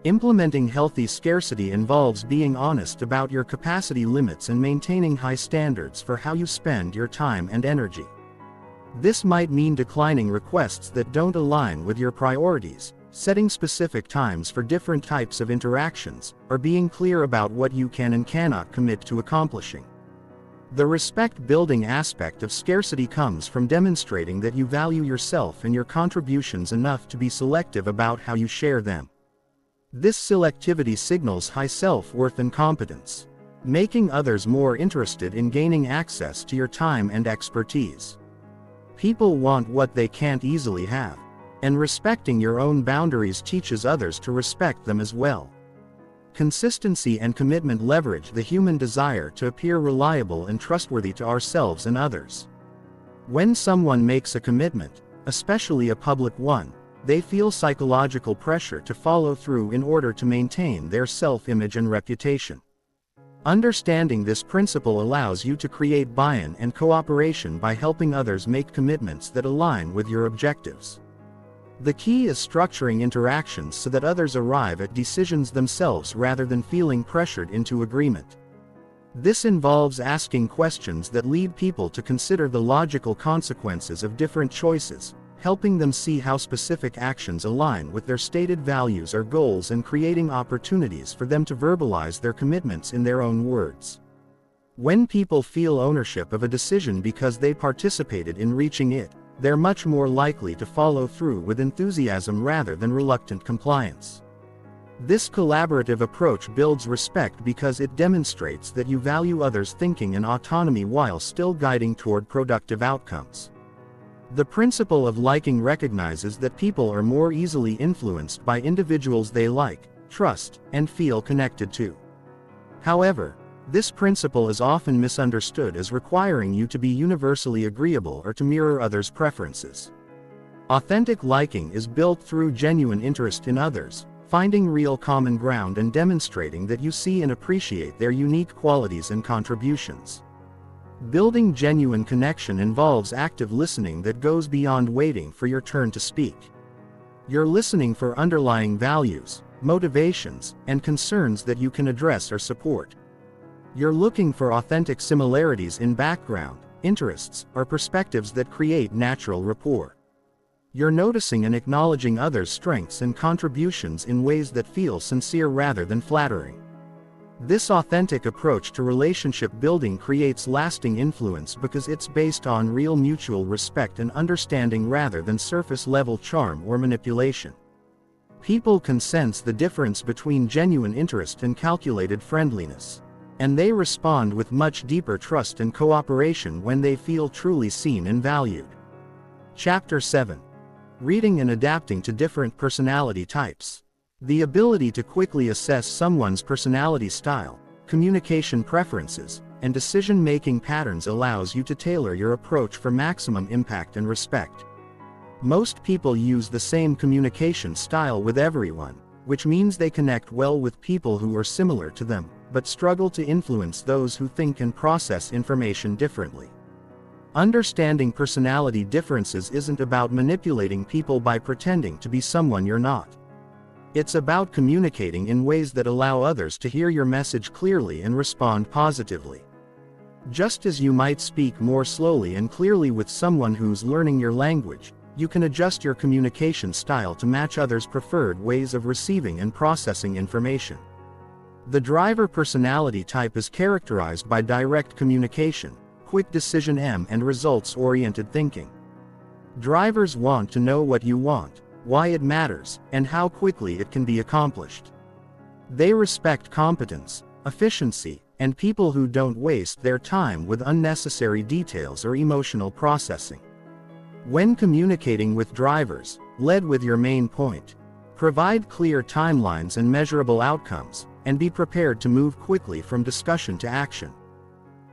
Implementing healthy scarcity involves being honest about your capacity limits and maintaining high standards for how you spend your time and energy. This might mean declining requests that don't align with your priorities, setting specific times for different types of interactions, or being clear about what you can and cannot commit to accomplishing. The respect-building aspect of scarcity comes from demonstrating that you value yourself and your contributions enough to be selective about how you share them. This selectivity signals high self-worth and competence, making others more interested in gaining access to your time and expertise. People want what they can't easily have, and respecting your own boundaries teaches others to respect them as well. Consistency and commitment leverage the human desire to appear reliable and trustworthy to ourselves and others. When someone makes a commitment, especially a public one, they feel psychological pressure to follow through in order to maintain their self-image and reputation. Understanding this principle allows you to create buy-in and cooperation by helping others make commitments that align with your objectives. The key is structuring interactions so that others arrive at decisions themselves rather than feeling pressured into agreement. This involves asking questions that lead people to consider the logical consequences of different choices, helping them see how specific actions align with their stated values or goals, and creating opportunities for them to verbalize their commitments in their own words. When people feel ownership of a decision because they participated in reaching it, they're much more likely to follow through with enthusiasm rather than reluctant compliance. This collaborative approach builds respect because it demonstrates that you value others' thinking and autonomy while still guiding toward productive outcomes. The principle of liking recognizes that people are more easily influenced by individuals they like, trust, and feel connected to. However, this principle is often misunderstood as requiring you to be universally agreeable or to mirror others' preferences. Authentic liking is built through genuine interest in others, finding real common ground and demonstrating that you see and appreciate their unique qualities and contributions. Building genuine connection involves active listening that goes beyond waiting for your turn to speak. You're listening for underlying values, motivations, and concerns that you can address or support. You're looking for authentic similarities in background, interests, or perspectives that create natural rapport. You're noticing and acknowledging others' strengths and contributions in ways that feel sincere rather than flattering. This authentic approach to relationship building creates lasting influence because it's based on real mutual respect and understanding rather than surface-level charm or manipulation. People can sense the difference between genuine interest and calculated friendliness, and they respond with much deeper trust and cooperation when they feel truly seen and valued. Chapter 7. Reading and adapting to different personality types. The ability to quickly assess someone's personality style, communication preferences, and decision-making patterns allows you to tailor your approach for maximum impact and respect. Most people use the same communication style with everyone, which means they connect well with people who are similar to them, but struggle to influence those who think and process information differently. Understanding personality differences isn't about manipulating people by pretending to be someone you're not. It's about communicating in ways that allow others to hear your message clearly and respond positively. Just as you might speak more slowly and clearly with someone who's learning your language, you can adjust your communication style to match others' preferred ways of receiving and processing information. The driver personality type is characterized by direct communication, quick decision and results-oriented thinking. Drivers want to know what you want, why it matters, and how quickly it can be accomplished. They respect competence, efficiency, and people who don't waste their time with unnecessary details or emotional processing. When communicating with drivers, lead with your main point. Provide clear timelines and measurable outcomes, and be prepared to move quickly from discussion to action.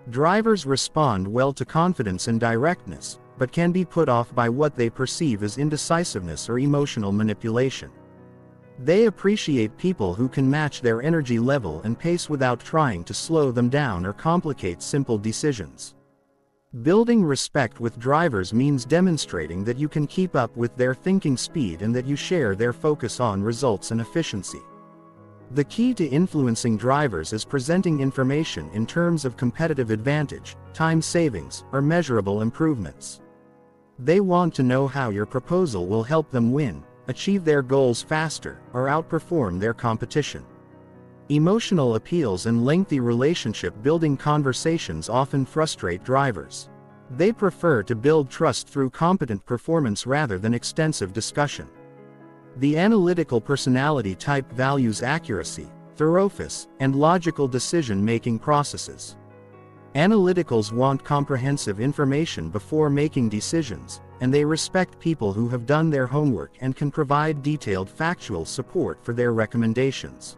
Drivers respond well to confidence and directness, but can be put off by what they perceive as indecisiveness or emotional manipulation. They appreciate people who can match their energy level and pace without trying to slow them down or complicate simple decisions. Building respect with drivers means demonstrating that you can keep up with their thinking speed and that you share their focus on results and efficiency. The key to influencing drivers is presenting information in terms of competitive advantage, time savings, or measurable improvements. They want to know how your proposal will help them win, achieve their goals faster, or outperform their competition. Emotional appeals and lengthy relationship-building conversations often frustrate drivers. They prefer to build trust through competent performance rather than extensive discussion. The analytical personality type values accuracy, thoroughness, and logical decision-making processes. Analyticals want comprehensive information before making decisions, and they respect people who have done their homework and can provide detailed factual support for their recommendations.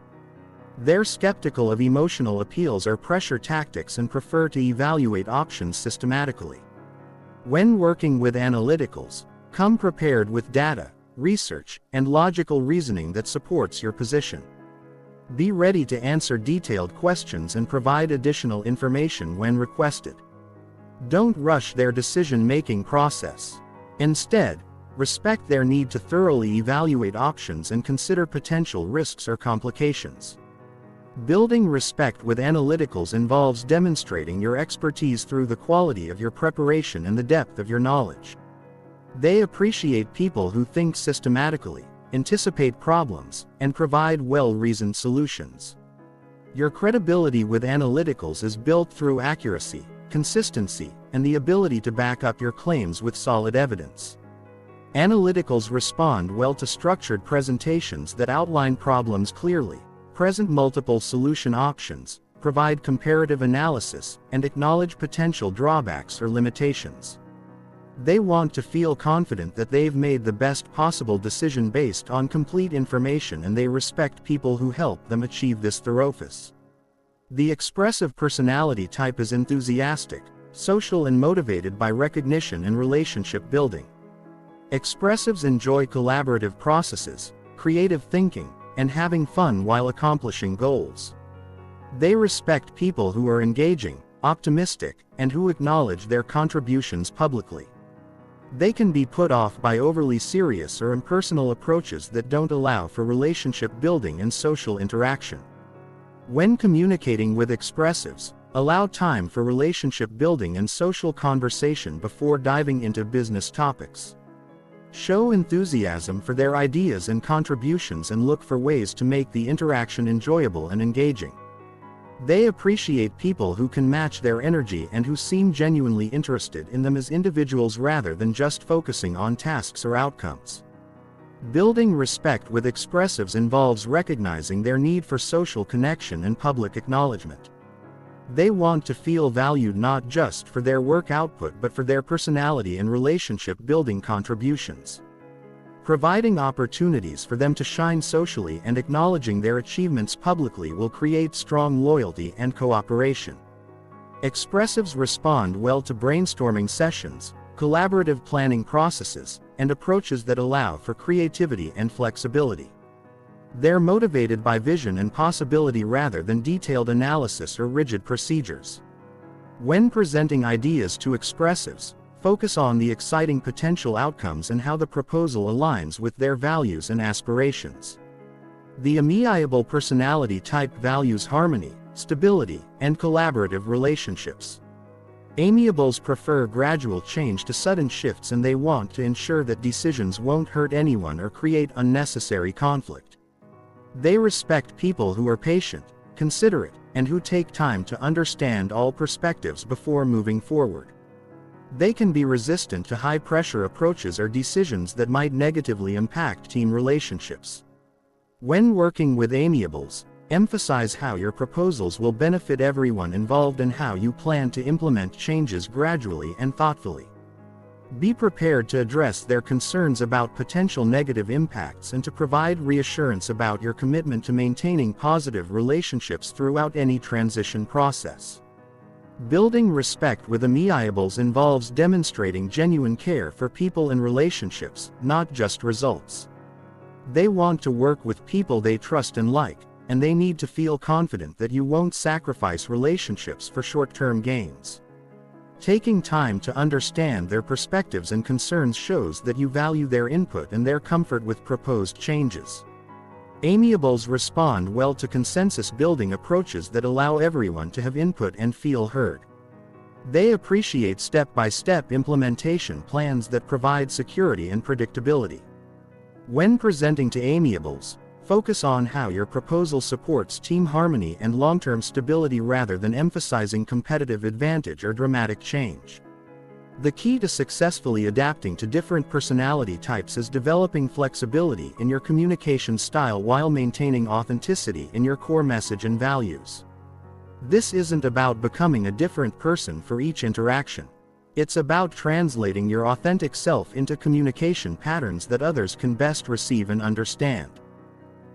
They're skeptical of emotional appeals or pressure tactics and prefer to evaluate options systematically. When working with analyticals, come prepared with data, research, and logical reasoning that supports your position. Be ready to answer detailed questions and provide additional information when requested. Don't rush their decision-making process. Instead, respect their need to thoroughly evaluate options and consider potential risks or complications. Building respect with analyticals involves demonstrating your expertise through the quality of your preparation and the depth of your knowledge. They appreciate people who think systematically, anticipate problems, and provide well-reasoned solutions. Your credibility with analyticals is built through accuracy, consistency, and the ability to back up your claims with solid evidence. Analyticals respond well to structured presentations that outline problems clearly, present multiple solution options, provide comparative analysis, and acknowledge potential drawbacks or limitations. They want to feel confident that they've made the best possible decision based on complete information, and they respect people who help them achieve this thoroughness. The expressive personality type is enthusiastic, social, and motivated by recognition and relationship building. Expressives enjoy collaborative processes, creative thinking, and having fun while accomplishing goals. They respect people who are engaging, optimistic, and who acknowledge their contributions publicly. They can be put off by overly serious or impersonal approaches that don't allow for relationship building and social interaction. When communicating with expressives, allow time for relationship building and social conversation before diving into business topics. Show enthusiasm for their ideas and contributions and look for ways to make the interaction enjoyable and engaging. They appreciate people who can match their energy and who seem genuinely interested in them as individuals rather than just focusing on tasks or outcomes. Building respect with expressives involves recognizing their need for social connection and public acknowledgement. They want to feel valued not just for their work output but for their personality and relationship-building contributions. Providing opportunities for them to shine socially and acknowledging their achievements publicly will create strong loyalty and cooperation. Expressives respond well to brainstorming sessions, collaborative planning processes, and approaches that allow for creativity and flexibility. They're motivated by vision and possibility rather than detailed analysis or rigid procedures. When presenting ideas to expressives, focus on the exciting potential outcomes and how the proposal aligns with their values and aspirations. The amiable personality type values harmony, stability, and collaborative relationships. Amiables prefer gradual change to sudden shifts, and they want to ensure that decisions won't hurt anyone or create unnecessary conflict. They respect people who are patient, considerate, and who take time to understand all perspectives before moving forward. They can be resistant to high-pressure approaches or decisions that might negatively impact team relationships. When working with amiables, emphasize how your proposals will benefit everyone involved and how you plan to implement changes gradually and thoughtfully. Be prepared to address their concerns about potential negative impacts and to provide reassurance about your commitment to maintaining positive relationships throughout any transition process. Building respect with amiables involves demonstrating genuine care for people and relationships, not just results. They want to work with people they trust and like, and they need to feel confident that you won't sacrifice relationships for short-term gains. Taking time to understand their perspectives and concerns shows that you value their input and their comfort with proposed changes. Amiables respond well to consensus-building approaches that allow everyone to have input and feel heard. They appreciate step-by-step implementation plans that provide security and predictability. When presenting to amiables, focus on how your proposal supports team harmony and long-term stability rather than emphasizing competitive advantage or dramatic change. The key to successfully adapting to different personality types is developing flexibility in your communication style while maintaining authenticity in your core message and values. This isn't about becoming a different person for each interaction. It's about translating your authentic self into communication patterns that others can best receive and understand.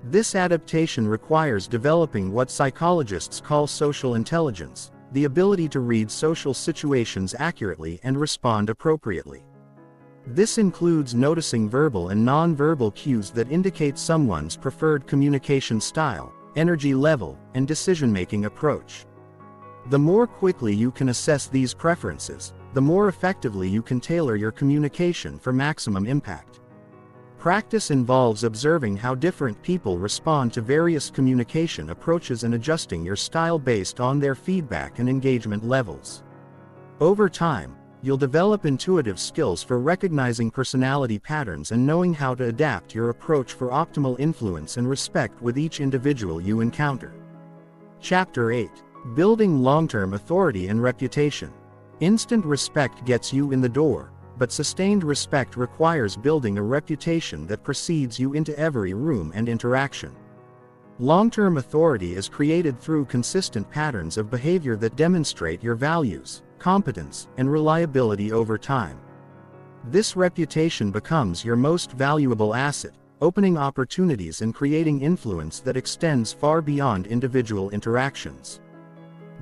This adaptation requires developing what psychologists call social intelligence, the ability to read social situations accurately and respond appropriately. This includes noticing verbal and non-verbal cues that indicate someone's preferred communication style, energy level, and decision-making approach. The more quickly you can assess these preferences, the more effectively you can tailor your communication for maximum impact. Practice involves observing how different people respond to various communication approaches and adjusting your style based on their feedback and engagement levels. Over time, you'll develop intuitive skills for recognizing personality patterns and knowing how to adapt your approach for optimal influence and respect with each individual you encounter. Chapter 8. Building long-term authority and reputation. Instant respect gets you in the door, but sustained respect requires building a reputation that precedes you into every room and interaction. Long-term authority is created through consistent patterns of behavior that demonstrate your values, competence, and reliability over time. This reputation becomes your most valuable asset, opening opportunities and creating influence that extends far beyond individual interactions.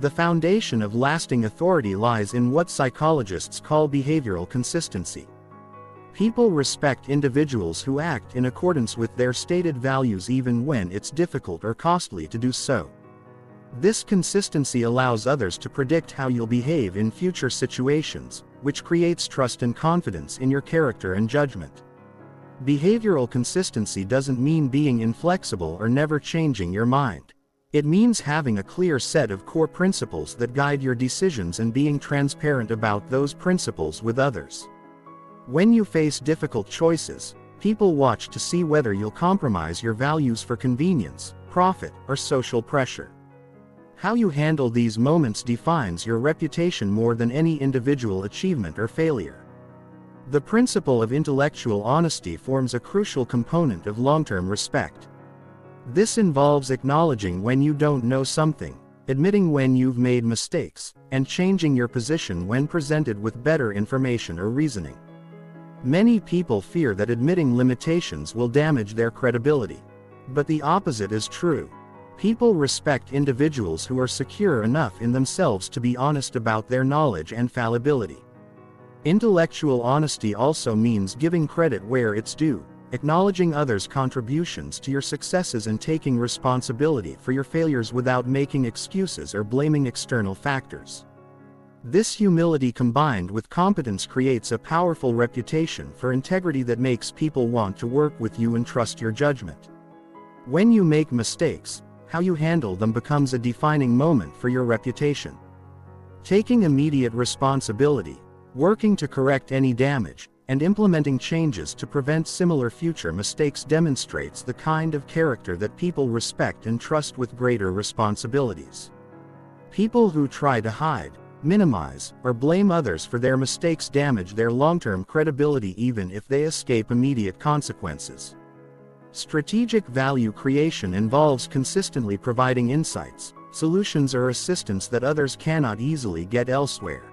The foundation of lasting authority lies in what psychologists call behavioral consistency. People respect individuals who act in accordance with their stated values even when it's difficult or costly to do so. This consistency allows others to predict how you'll behave in future situations, which creates trust and confidence in your character and judgment. Behavioral consistency doesn't mean being inflexible or never changing your mind. It means having a clear set of core principles that guide your decisions and being transparent about those principles with others. When you face difficult choices, people watch to see whether you'll compromise your values for convenience, profit, or social pressure. How you handle these moments defines your reputation more than any individual achievement or failure. The principle of intellectual honesty forms a crucial component of long-term respect. This involves acknowledging when you don't know something, admitting when you've made mistakes, and changing your position when presented with better information or reasoning. Many people fear that admitting limitations will damage their credibility. But the opposite is true. People respect individuals who are secure enough in themselves to be honest about their knowledge and fallibility. Intellectual honesty also means giving credit where it's due, acknowledging others' contributions to your successes and taking responsibility for your failures without making excuses or blaming external factors. This humility combined with competence creates a powerful reputation for integrity that makes people want to work with you and trust your judgment. When you make mistakes, how you handle them becomes a defining moment for your reputation. Taking immediate responsibility, working to correct any damage, and implementing changes to prevent similar future mistakes demonstrates the kind of character that people respect and trust with greater responsibilities. People who try to hide, minimize, or blame others for their mistakes damage their long-term credibility even if they escape immediate consequences. Strategic value creation involves consistently providing insights, solutions, or assistance that others cannot easily get elsewhere.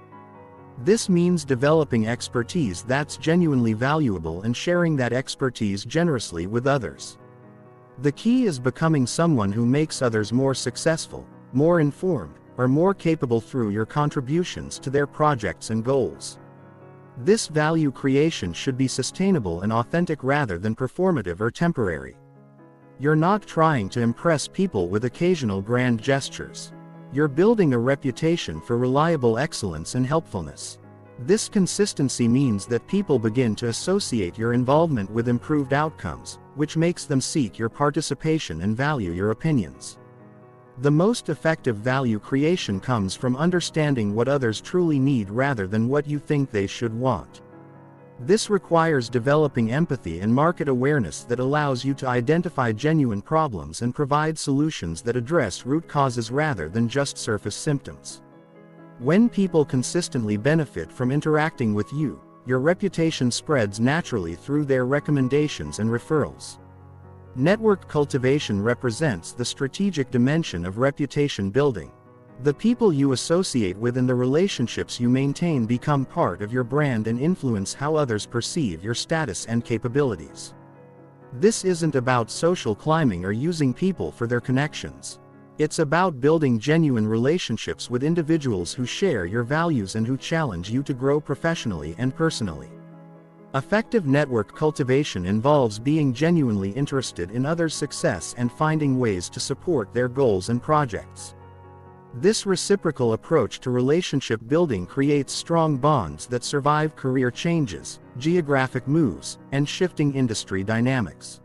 This means developing expertise that's genuinely valuable and sharing that expertise generously with others. The key is becoming someone who makes others more successful, more informed, or more capable through your contributions to their projects and goals. This value creation should be sustainable and authentic rather than performative or temporary. You're not trying to impress people with occasional grand gestures. You're building a reputation for reliable excellence and helpfulness. This consistency means that people begin to associate your involvement with improved outcomes, which makes them seek your participation and value your opinions. The most effective value creation comes from understanding what others truly need rather than what you think they should want. This requires developing empathy and market awareness that allows you to identify genuine problems and provide solutions that address root causes rather than just surface symptoms. When people consistently benefit from interacting with you, your reputation spreads naturally through their recommendations and referrals. Network cultivation represents the strategic dimension of reputation building. The people you associate with and the relationships you maintain become part of your brand and influence how others perceive your status and capabilities. This isn't about social climbing or using people for their connections. It's about building genuine relationships with individuals who share your values and who challenge you to grow professionally and personally. Effective network cultivation involves being genuinely interested in others' success and finding ways to support their goals and projects. This reciprocal approach to relationship building creates strong bonds that survive career changes, geographic moves, and shifting industry dynamics.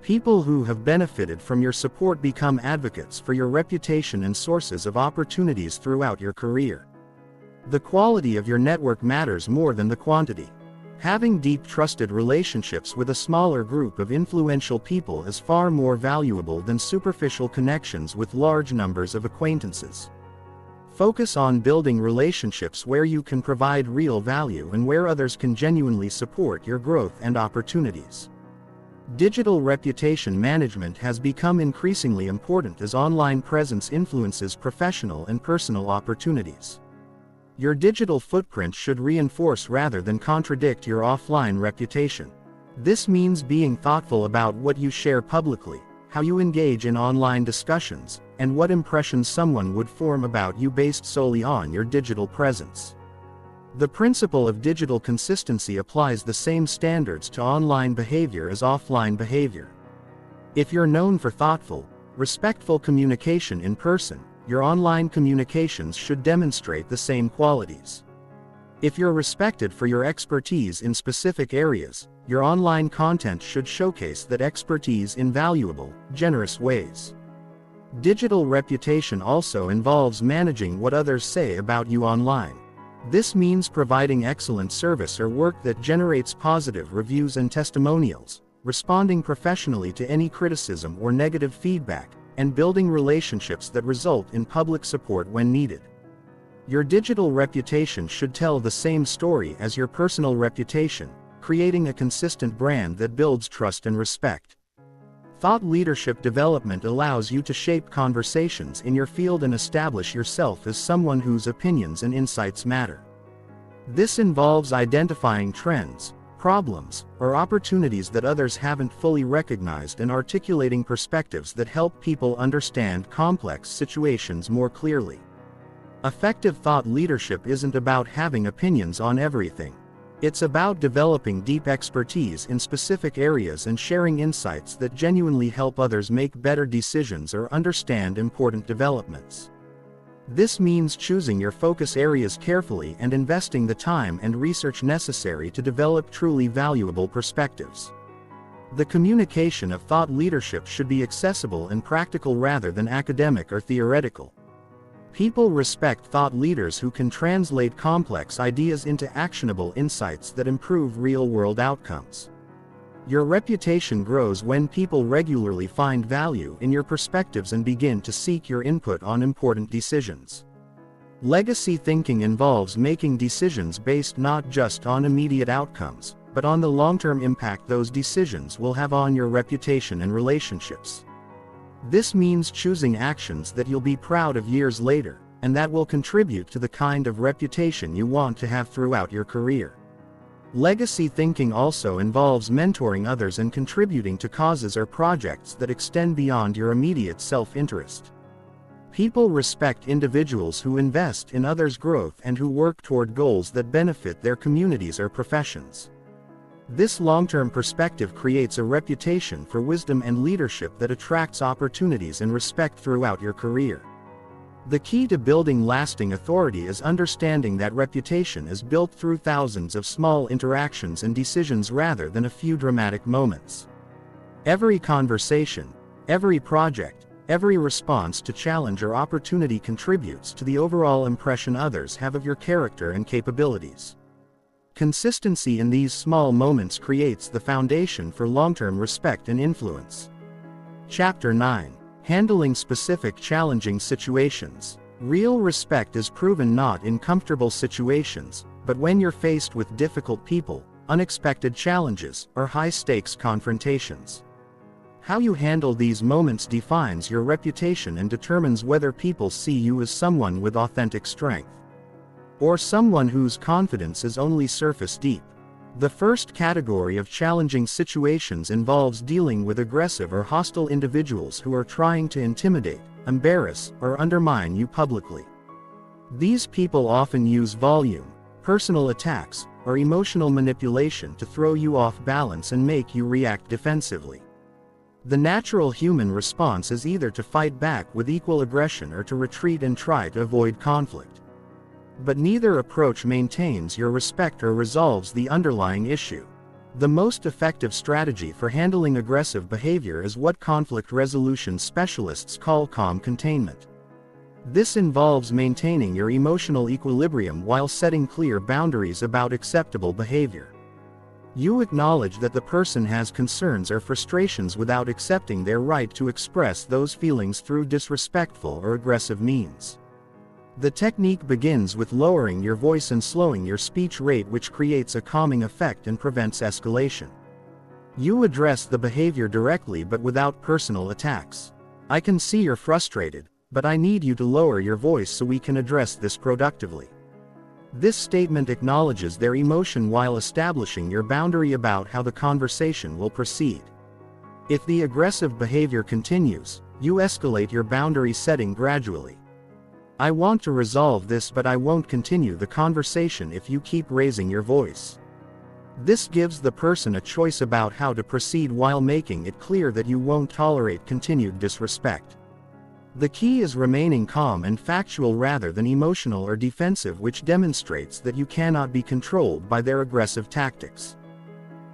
People who have benefited from your support become advocates for your reputation and sources of opportunities throughout your career. The quality of your network matters more than the quantity. Having deep trusted relationships with a smaller group of influential people is far more valuable than superficial connections with large numbers of acquaintances. Focus on building relationships where you can provide real value and where others can genuinely support your growth and opportunities. Digital reputation management has become increasingly important as online presence influences professional and personal opportunities. Your digital footprint should reinforce rather than contradict your offline reputation. This means being thoughtful about what you share publicly, how you engage in online discussions, and what impressions someone would form about you based solely on your digital presence. The principle of digital consistency applies the same standards to online behavior as offline behavior. If you're known for thoughtful, respectful communication in person, your online communications should demonstrate the same qualities. If you're respected for your expertise in specific areas, your online content should showcase that expertise in valuable, generous ways. Digital reputation also involves managing what others say about you online. This means providing excellent service or work that generates positive reviews and testimonials, responding professionally to any criticism or negative feedback, and building relationships that result in public support when needed. Your digital reputation should tell the same story as your personal reputation, creating a consistent brand that builds trust and respect. Thought leadership development allows you to shape conversations in your field and establish yourself as someone whose opinions and insights matter. This involves identifying trends, problems, or opportunities that others haven't fully recognized and articulating perspectives that help people understand complex situations more clearly. Effective thought leadership isn't about having opinions on everything. It's about developing deep expertise in specific areas and sharing insights that genuinely help others make better decisions or understand important developments. This means choosing your focus areas carefully and investing the time and research necessary to develop truly valuable perspectives. The communication of thought leadership should be accessible and practical rather than academic or theoretical. People respect thought leaders who can translate complex ideas into actionable insights that improve real-world outcomes. Your reputation grows when people regularly find value in your perspectives and begin to seek your input on important decisions. Legacy thinking involves making decisions based not just on immediate outcomes, but on the long-term impact those decisions will have on your reputation and relationships. This means choosing actions that you'll be proud of years later, and that will contribute to the kind of reputation you want to have throughout your career. Legacy thinking also involves mentoring others and contributing to causes or projects that extend beyond your immediate self-interest. People respect individuals who invest in others' growth and who work toward goals that benefit their communities or professions. This long-term perspective creates a reputation for wisdom and leadership that attracts opportunities and respect throughout your career. The key to building lasting authority is understanding that reputation is built through thousands of small interactions and decisions rather than a few dramatic moments. Every conversation, every project, every response to challenge or opportunity contributes to the overall impression others have of your character and capabilities. Consistency in these small moments creates the foundation for long-term respect and influence. Chapter 9. Handling specific challenging situations. Real respect is proven not in comfortable situations, but when you're faced with difficult people, unexpected challenges, or high-stakes confrontations. How you handle these moments defines your reputation and determines whether people see you as someone with authentic strength, or someone whose confidence is only surface deep. The first category of challenging situations involves dealing with aggressive or hostile individuals who are trying to intimidate, embarrass, or undermine you publicly. These people often use volume, personal attacks, or emotional manipulation to throw you off balance and make you react defensively. The natural human response is either to fight back with equal aggression or to retreat and try to avoid conflict. But neither approach maintains your respect or resolves the underlying issue. The most effective strategy for handling aggressive behavior is what conflict resolution specialists call calm containment. This involves maintaining your emotional equilibrium while setting clear boundaries about acceptable behavior. You acknowledge that the person has concerns or frustrations without accepting their right to express those feelings through disrespectful or aggressive means. The technique begins with lowering your voice and slowing your speech rate, which creates a calming effect and prevents escalation. You address the behavior directly but without personal attacks. "I can see you're frustrated, but I need you to lower your voice so we can address this productively." This statement acknowledges their emotion while establishing your boundary about how the conversation will proceed. If the aggressive behavior continues, you escalate your boundary setting gradually. "I want to resolve this, but I won't continue the conversation if you keep raising your voice." This gives the person a choice about how to proceed while making it clear that you won't tolerate continued disrespect. The key is remaining calm and factual rather than emotional or defensive, which demonstrates that you cannot be controlled by their aggressive tactics.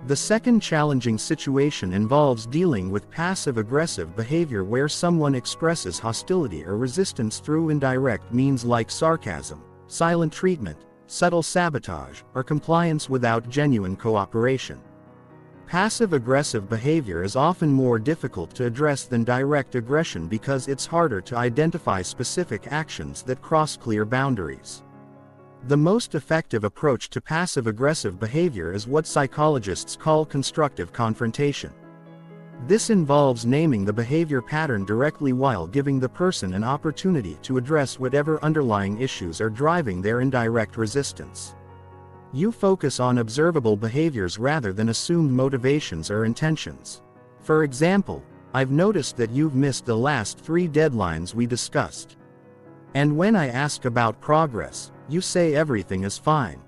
The second challenging situation involves dealing with passive-aggressive behavior, where someone expresses hostility or resistance through indirect means like sarcasm, silent treatment, subtle sabotage, or compliance without genuine cooperation. Passive-aggressive behavior is often more difficult to address than direct aggression because it's harder to identify specific actions that cross clear boundaries. The most effective approach to passive-aggressive behavior is what psychologists call constructive confrontation. This involves naming the behavior pattern directly while giving the person an opportunity to address whatever underlying issues are driving their indirect resistance. You focus on observable behaviors rather than assumed motivations or intentions. For example, "I've noticed that you've missed the last 3 deadlines we discussed. And when I ask about progress, you say everything is fine.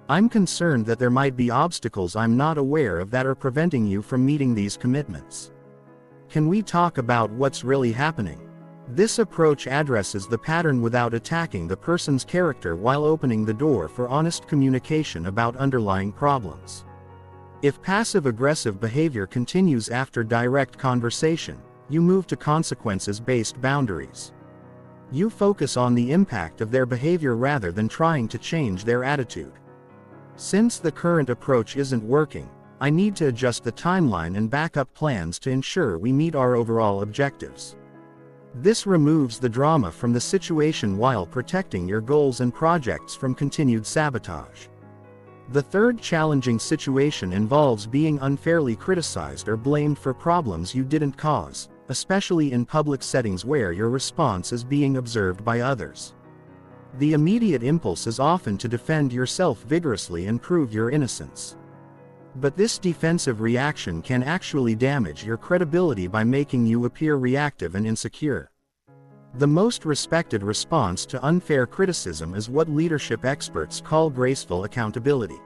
I'm concerned that there might be obstacles I'm not aware of that are preventing you from meeting these commitments. Can we talk about what's really happening?" This approach addresses the pattern without attacking the person's character while opening the door for honest communication about underlying problems. If passive-aggressive behavior continues after direct conversation, you move to consequences-based boundaries. You focus on the impact of their behavior rather than trying to change their attitude. "Since the current approach isn't working, I need to adjust the timeline and backup plans to ensure we meet our overall objectives." This removes the drama from the situation while protecting your goals and projects from continued sabotage. The third challenging situation involves being unfairly criticized or blamed for problems you didn't cause, especially in public settings where your response is being observed by others. The immediate impulse is often to defend yourself vigorously and prove your innocence. But this defensive reaction can actually damage your credibility by making you appear reactive and insecure. The most respected response to unfair criticism is what leadership experts call graceful accountability.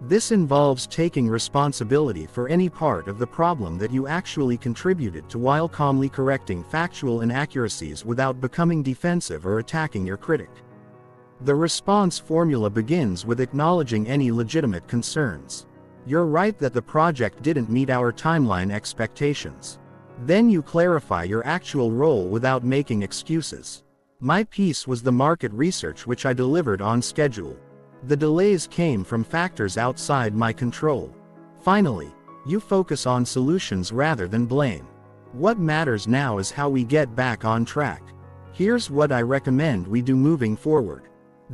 This involves taking responsibility for any part of the problem that you actually contributed to while calmly correcting factual inaccuracies without becoming defensive or attacking your critic. The response formula begins with acknowledging any legitimate concerns. "You're right that the project didn't meet our timeline expectations." Then you clarify your actual role without making excuses. "My piece was the market research which I delivered on schedule. The delays came from factors outside my control." Finally, you focus on solutions rather than blame. "What matters now is how we get back on track. Here's what I recommend we do moving forward."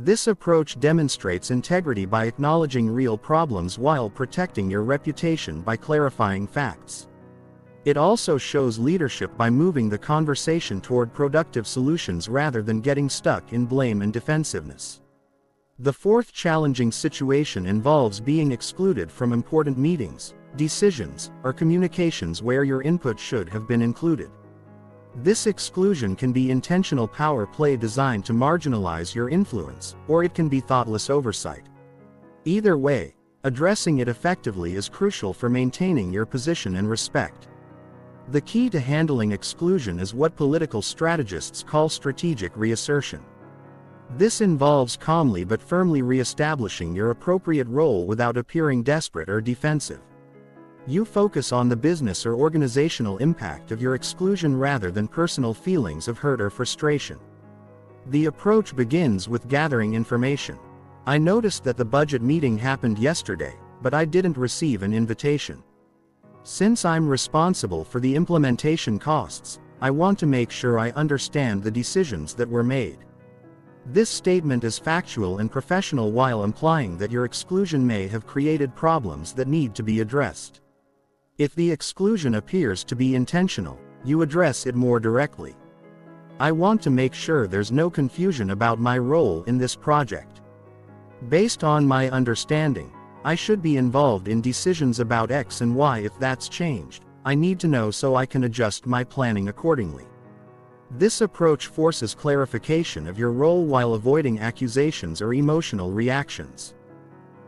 This approach demonstrates integrity by acknowledging real problems while protecting your reputation by clarifying facts. It also shows leadership by moving the conversation toward productive solutions rather than getting stuck in blame and defensiveness. The fourth challenging situation involves being excluded from important meetings, decisions, or communications where your input should have been included. This exclusion can be intentional power play designed to marginalize your influence, or it can be thoughtless oversight. Either way, addressing it effectively is crucial for maintaining your position and respect. The key to handling exclusion is what political strategists call strategic reassertion. This involves calmly but firmly re-establishing your appropriate role without appearing desperate or defensive. You focus on the business or organizational impact of your exclusion rather than personal feelings of hurt or frustration. The approach begins with gathering information. I noticed that the budget meeting happened yesterday, but I didn't receive an invitation. Since I'm responsible for the implementation costs, I want to make sure I understand the decisions that were made. This statement is factual and professional while implying that your exclusion may have created problems that need to be addressed. If the exclusion appears to be intentional, you address it more directly. I want to make sure there's no confusion about my role in this project. Based on my understanding, I should be involved in decisions about X and Y. If that's changed, I need to know so I can adjust my planning accordingly. This approach forces clarification of your role while avoiding accusations or emotional reactions.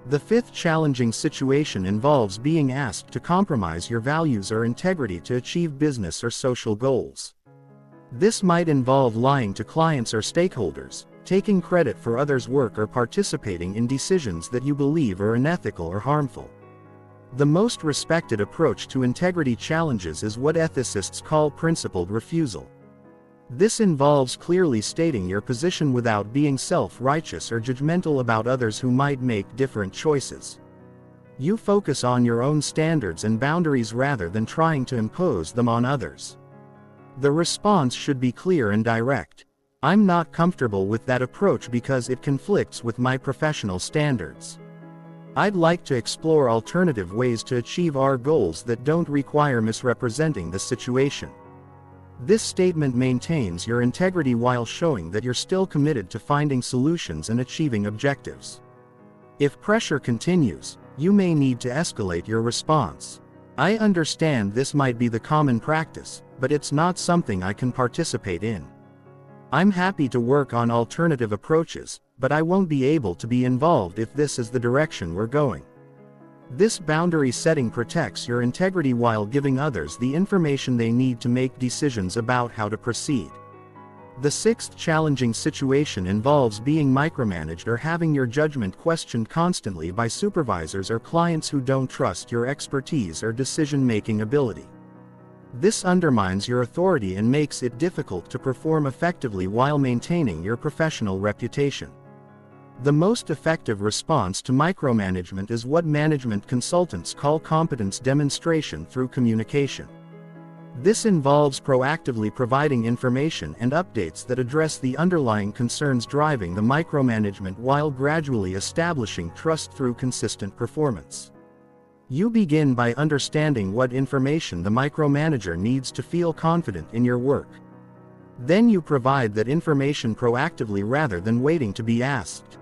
The fifth challenging situation involves being asked to compromise your values or integrity to achieve business or social goals. This might involve lying to clients or stakeholders, taking credit for others' work, or participating in decisions that you believe are unethical or harmful. The most respected approach to integrity challenges is what ethicists call principled refusal. This involves clearly stating your position without being self-righteous or judgmental about others who might make different choices. You focus on your own standards and boundaries rather than trying to impose them on others. The response should be clear and direct. I'm not comfortable with that approach because it conflicts with my professional standards. I'd like to explore alternative ways to achieve our goals that don't require misrepresenting the situation. This statement maintains your integrity while showing that you're still committed to finding solutions and achieving objectives. If pressure continues, you may need to escalate your response. I understand this might be the common practice, but it's not something I can participate in. I'm happy to work on alternative approaches, but I won't be able to be involved if this is the direction we're going. This boundary setting protects your integrity while giving others the information they need to make decisions about how to proceed. The sixth challenging situation involves being micromanaged or having your judgment questioned constantly by supervisors or clients who don't trust your expertise or decision-making ability. This undermines your authority and makes it difficult to perform effectively while maintaining your professional reputation. The most effective response to micromanagement is what management consultants call competence demonstration through communication. This involves proactively providing information and updates that address the underlying concerns driving the micromanagement while gradually establishing trust through consistent performance. You begin by understanding what information the micromanager needs to feel confident in your work. Then you provide that information proactively rather than waiting to be asked.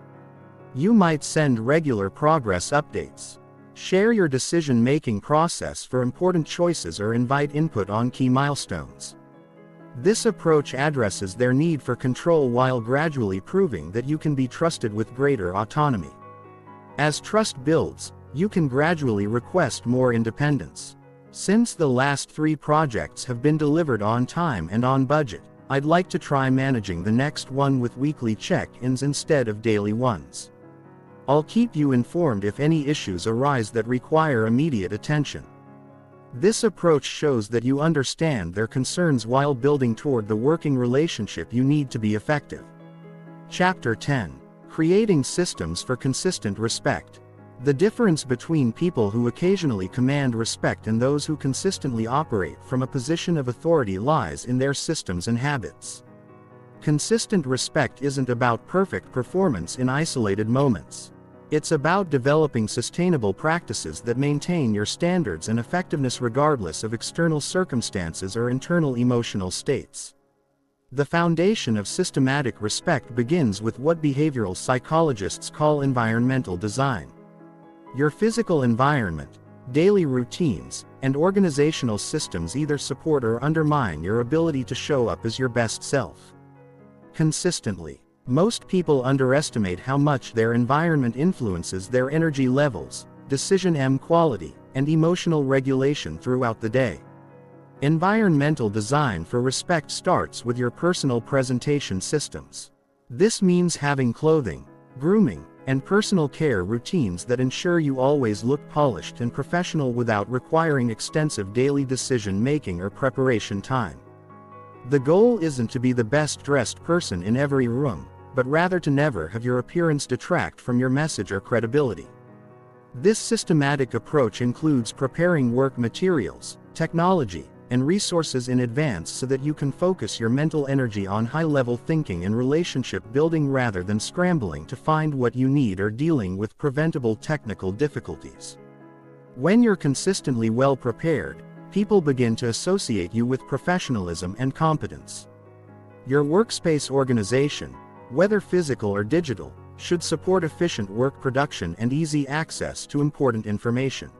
You might send regular progress updates, share your decision-making process for important choices, or invite input on key milestones. This approach addresses their need for control while gradually proving that you can be trusted with greater autonomy. As trust builds, you can gradually request more independence. Since the last 3 projects have been delivered on time and on budget, I'd like to try managing the next one with weekly check-ins instead of daily ones. I'll keep you informed if any issues arise that require immediate attention. This approach shows that you understand their concerns while building toward the working relationship you need to be effective. Chapter 10. Creating Systems for Consistent Respect. The difference between people who occasionally command respect and those who consistently operate from a position of authority lies in their systems and habits. Consistent respect isn't about perfect performance in isolated moments. It's about developing sustainable practices that maintain your standards and effectiveness regardless of external circumstances or internal emotional states. The foundation of systematic respect begins with what behavioral psychologists call environmental design. Your physical environment, daily routines, and organizational systems either support or undermine your ability to show up as your best self. Consistently. Most people underestimate how much their environment influences their energy levels, decision quality, and emotional regulation throughout the day. Environmental design for respect starts with your personal presentation systems. This means having clothing, grooming, and personal care routines that ensure you always look polished and professional without requiring extensive daily decision-making or preparation time. The goal isn't to be the best-dressed person in every room, but rather to never have your appearance detract from your message or credibility. This systematic approach includes preparing work materials, technology, and resources in advance so that you can focus your mental energy on high-level thinking and relationship building rather than scrambling to find what you need or dealing with preventable technical difficulties. When you're consistently well prepared, people begin to associate you with professionalism and competence. Your workspace organization, whether physical or digital, should support efficient work production and easy access to important information.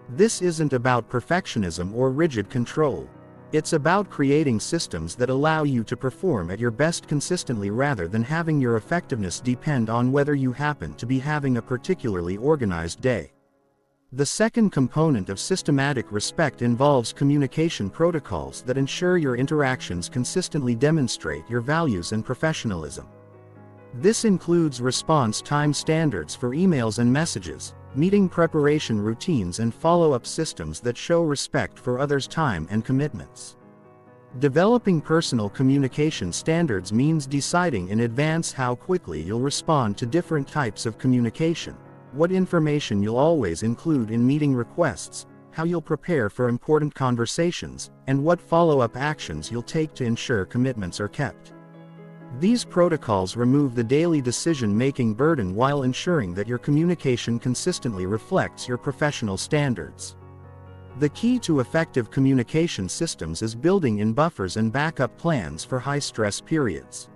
This isn't about perfectionism or rigid control. It's about creating systems that allow you to perform at your best consistently rather than having your effectiveness depend on whether you happen to be having a particularly organized day. The second component of systematic respect involves communication protocols that ensure your interactions consistently demonstrate your values and professionalism. This includes response time standards for emails and messages, meeting preparation routines, and follow-up systems that show respect for others' time and commitments. Developing personal communication standards means deciding in advance how quickly you'll respond to different types of communication, what information you'll always include in meeting requests, how you'll prepare for important conversations, and what follow-up actions you'll take to ensure commitments are kept. These protocols remove the daily decision-making burden while ensuring that your communication consistently reflects your professional standards. The key to effective communication systems is building in buffers and backup plans for high-stress periods.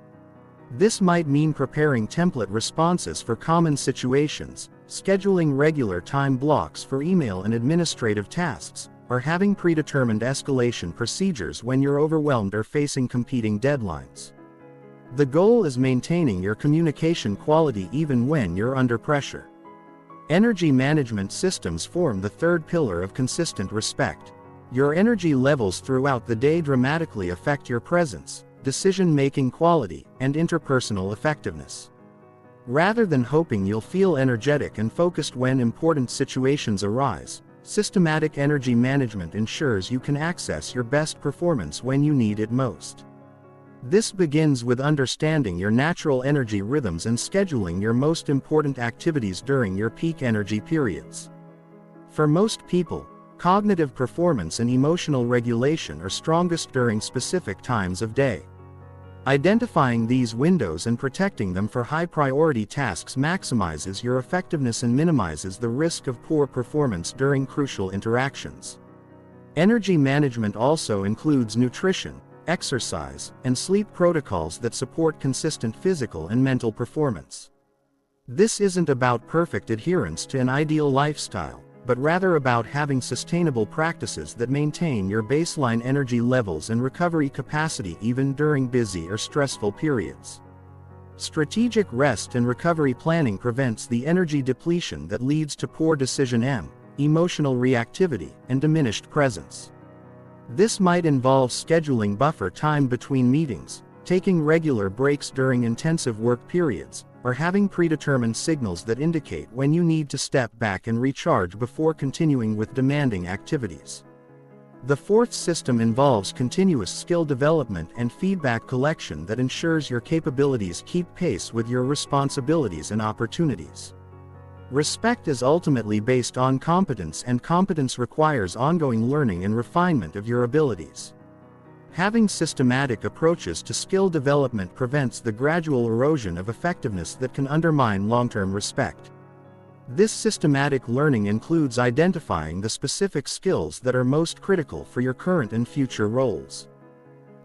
This might mean preparing template responses for common situations, scheduling regular time blocks for email and administrative tasks, or having predetermined escalation procedures when you're overwhelmed or facing competing deadlines. The goal is maintaining your communication quality even when you're under pressure. Energy management systems form the third pillar of consistent respect. Your energy levels throughout the day dramatically affect your presence, decision-making quality, and interpersonal effectiveness. Rather than hoping you'll feel energetic and focused when important situations arise, systematic energy management ensures you can access your best performance when you need it most. This begins with understanding your natural energy rhythms and scheduling your most important activities during your peak energy periods. For most people, cognitive performance and emotional regulation are strongest during specific times of day. Identifying these windows and protecting them for high-priority tasks maximizes your effectiveness and minimizes the risk of poor performance during crucial interactions. Energy management also includes nutrition, exercise, and sleep protocols that support consistent physical and mental performance. This isn't about perfect adherence to an ideal lifestyle, but rather about having sustainable practices that maintain your baseline energy levels and recovery capacity even during busy or stressful periods. Strategic rest and recovery planning prevents the energy depletion that leads to poor decision emotional reactivity, and diminished presence. This might involve scheduling buffer time between meetings, taking regular breaks during intensive work periods, or having predetermined signals that indicate when you need to step back and recharge before continuing with demanding activities. The fourth system involves continuous skill development and feedback collection that ensures your capabilities keep pace with your responsibilities and opportunities. Respect is ultimately based on competence, and competence requires ongoing learning and refinement of your abilities. Having systematic approaches to skill development prevents the gradual erosion of effectiveness that can undermine long-term respect. This systematic learning includes identifying the specific skills that are most critical for your current and future roles.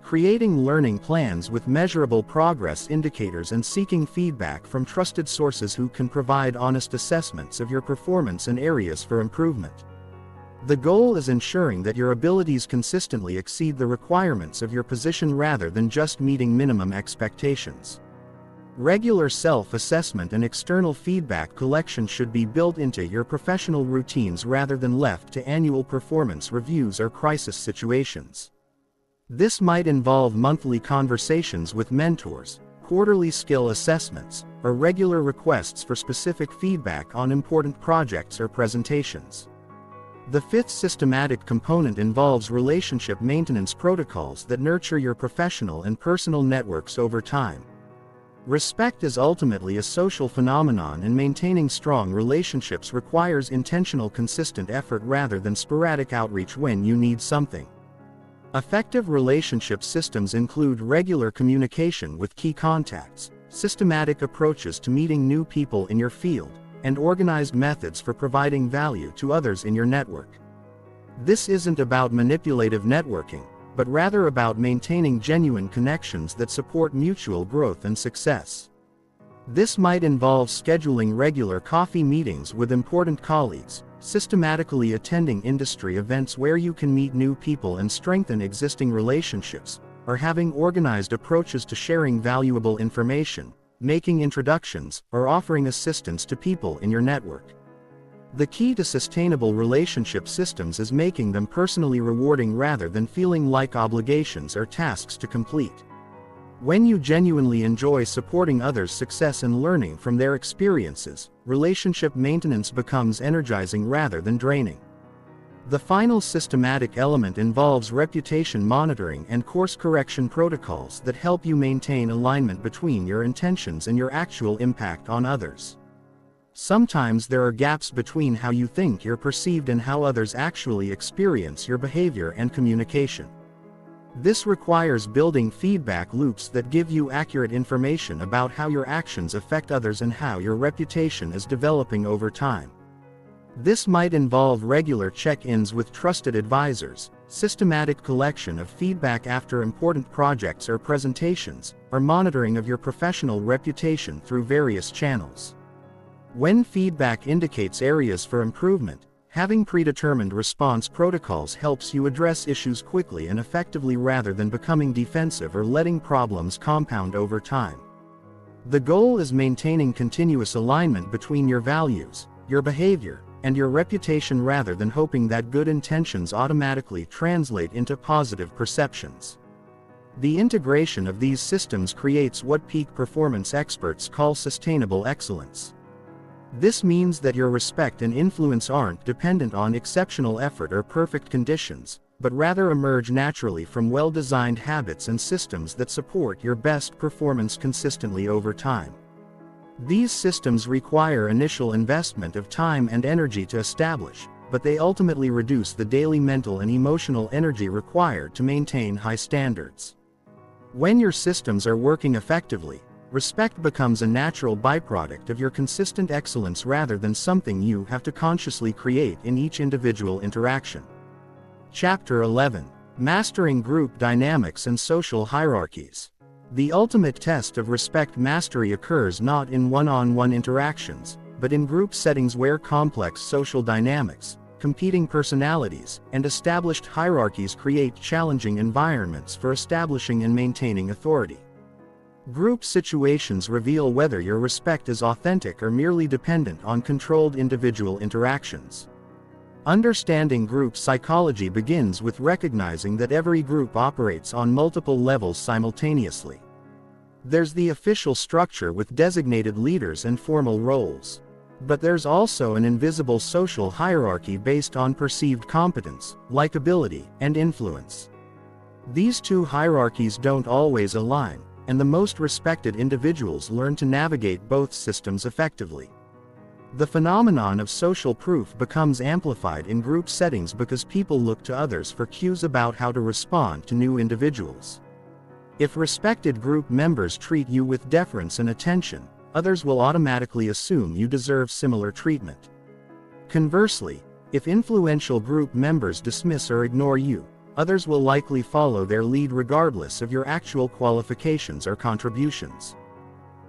Creating learning plans with measurable progress indicators and seeking feedback from trusted sources who can provide honest assessments of your performance and areas for improvement. The goal is ensuring that your abilities consistently exceed the requirements of your position rather than just meeting minimum expectations. Regular self-assessment and external feedback collection should be built into your professional routines rather than left to annual performance reviews or crisis situations. This might involve monthly conversations with mentors, quarterly skill assessments, or regular requests for specific feedback on important projects or presentations. The fifth systematic component involves relationship maintenance protocols that nurture your professional and personal networks over time. Respect is ultimately a social phenomenon, and maintaining strong relationships requires intentional, consistent effort rather than sporadic outreach when you need something. Effective relationship systems include regular communication with key contacts, systematic approaches to meeting new people in your field, and organized methods for providing value to others in your network. This isn't about manipulative networking, but rather about maintaining genuine connections that support mutual growth and success. This might involve scheduling regular coffee meetings with important colleagues, systematically attending industry events where you can meet new people and strengthen existing relationships, or having organized approaches to sharing valuable information, making introductions, or offering assistance to people in your network. The key to sustainable relationship systems is making them personally rewarding rather than feeling like obligations or tasks to complete. When you genuinely enjoy supporting others' success and learning from their experiences, relationship maintenance becomes energizing rather than draining. The final systematic element involves reputation monitoring and course correction protocols that help you maintain alignment between your intentions and your actual impact on others. Sometimes there are gaps between how you think you're perceived and how others actually experience your behavior and communication. This requires building feedback loops that give you accurate information about how your actions affect others and how your reputation is developing over time. This might involve regular check-ins with trusted advisors, systematic collection of feedback after important projects or presentations, or monitoring of your professional reputation through various channels. When feedback indicates areas for improvement, having predetermined response protocols helps you address issues quickly and effectively rather than becoming defensive or letting problems compound over time. The goal is maintaining continuous alignment between your values, your behavior, and your reputation rather than hoping that good intentions automatically translate into positive perceptions. The integration of these systems creates what peak performance experts call sustainable excellence. This means that your respect and influence aren't dependent on exceptional effort or perfect conditions, but rather emerge naturally from well-designed habits and systems that support your best performance consistently over time. These systems require initial investment of time and energy to establish, but they ultimately reduce the daily mental and emotional energy required to maintain high standards. When your systems are working effectively, respect becomes a natural byproduct of your consistent excellence rather than something you have to consciously create in each individual interaction. Chapter 11. Mastering Group Dynamics and Social Hierarchies. The ultimate test of respect mastery occurs not in one-on-one interactions, but in group settings where complex social dynamics, competing personalities, and established hierarchies create challenging environments for establishing and maintaining authority. Group situations reveal whether your respect is authentic or merely dependent on controlled individual interactions. Understanding group psychology begins with recognizing that every group operates on multiple levels simultaneously. There's the official structure with designated leaders and formal roles. But there's also an invisible social hierarchy based on perceived competence, likability, and influence. These two hierarchies don't always align, and the most respected individuals learn to navigate both systems effectively. The phenomenon of social proof becomes amplified in group settings because people look to others for cues about how to respond to new individuals. If respected group members treat you with deference and attention, others will automatically assume you deserve similar treatment. Conversely, if influential group members dismiss or ignore you, others will likely follow their lead regardless of your actual qualifications or contributions.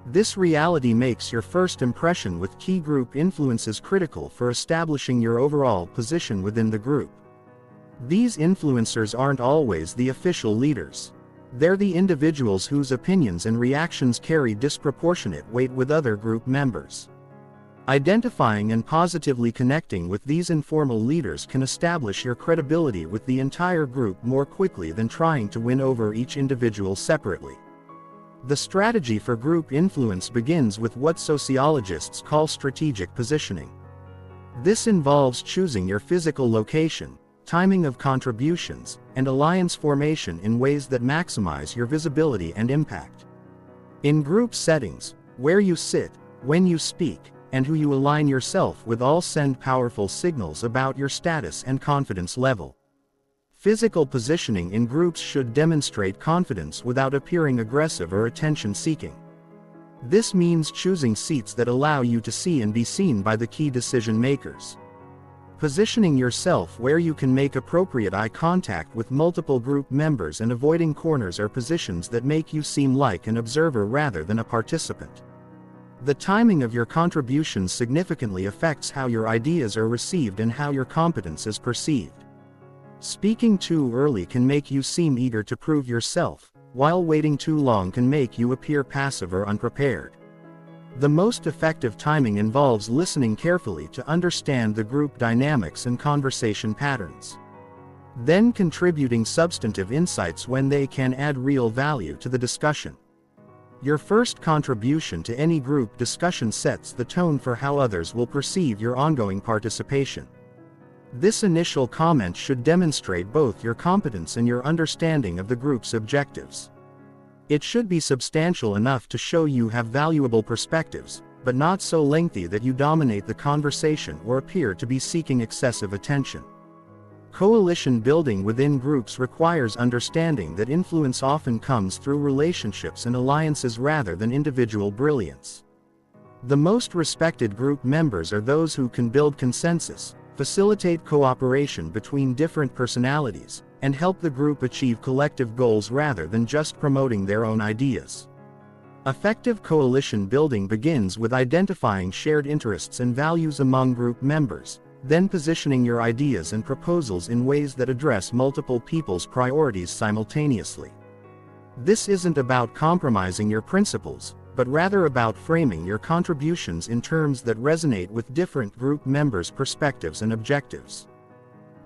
This reality makes your first impression with key group influences critical for establishing your overall position within the group. These influencers aren't always the official leaders. They're the individuals whose opinions and reactions carry disproportionate weight with other group members. Identifying and positively connecting with these informal leaders can establish your credibility with the entire group more quickly than trying to win over each individual separately. The strategy for group influence begins with what sociologists call strategic positioning. This involves choosing your physical location, timing of contributions, and alliance formation in ways that maximize your visibility and impact. In group settings, where you sit, when you speak, and who you align yourself with all send powerful signals about your status and confidence level. Physical positioning in groups should demonstrate confidence without appearing aggressive or attention-seeking. This means choosing seats that allow you to see and be seen by the key decision-makers. Positioning yourself where you can make appropriate eye contact with multiple group members and avoiding corners or positions that make you seem like an observer rather than a participant. The timing of your contributions significantly affects how your ideas are received and how your competence is perceived. Speaking too early can make you seem eager to prove yourself, while waiting too long can make you appear passive or unprepared. The most effective timing involves listening carefully to understand the group dynamics and conversation patterns. Then contributing substantive insights when they can add real value to the discussion. Your first contribution to any group discussion sets the tone for how others will perceive your ongoing participation. This initial comment should demonstrate both your competence and your understanding of the group's objectives. It should be substantial enough to show you have valuable perspectives, but not so lengthy that you dominate the conversation or appear to be seeking excessive attention. Coalition building within groups requires understanding that influence often comes through relationships and alliances rather than individual brilliance. The most respected group members are those who can build consensus, facilitate cooperation between different personalities, and help the group achieve collective goals rather than just promoting their own ideas. Effective coalition building begins with identifying shared interests and values among group members, then positioning your ideas and proposals in ways that address multiple people's priorities simultaneously. This isn't about compromising your principles, but rather about framing your contributions in terms that resonate with different group members' perspectives and objectives.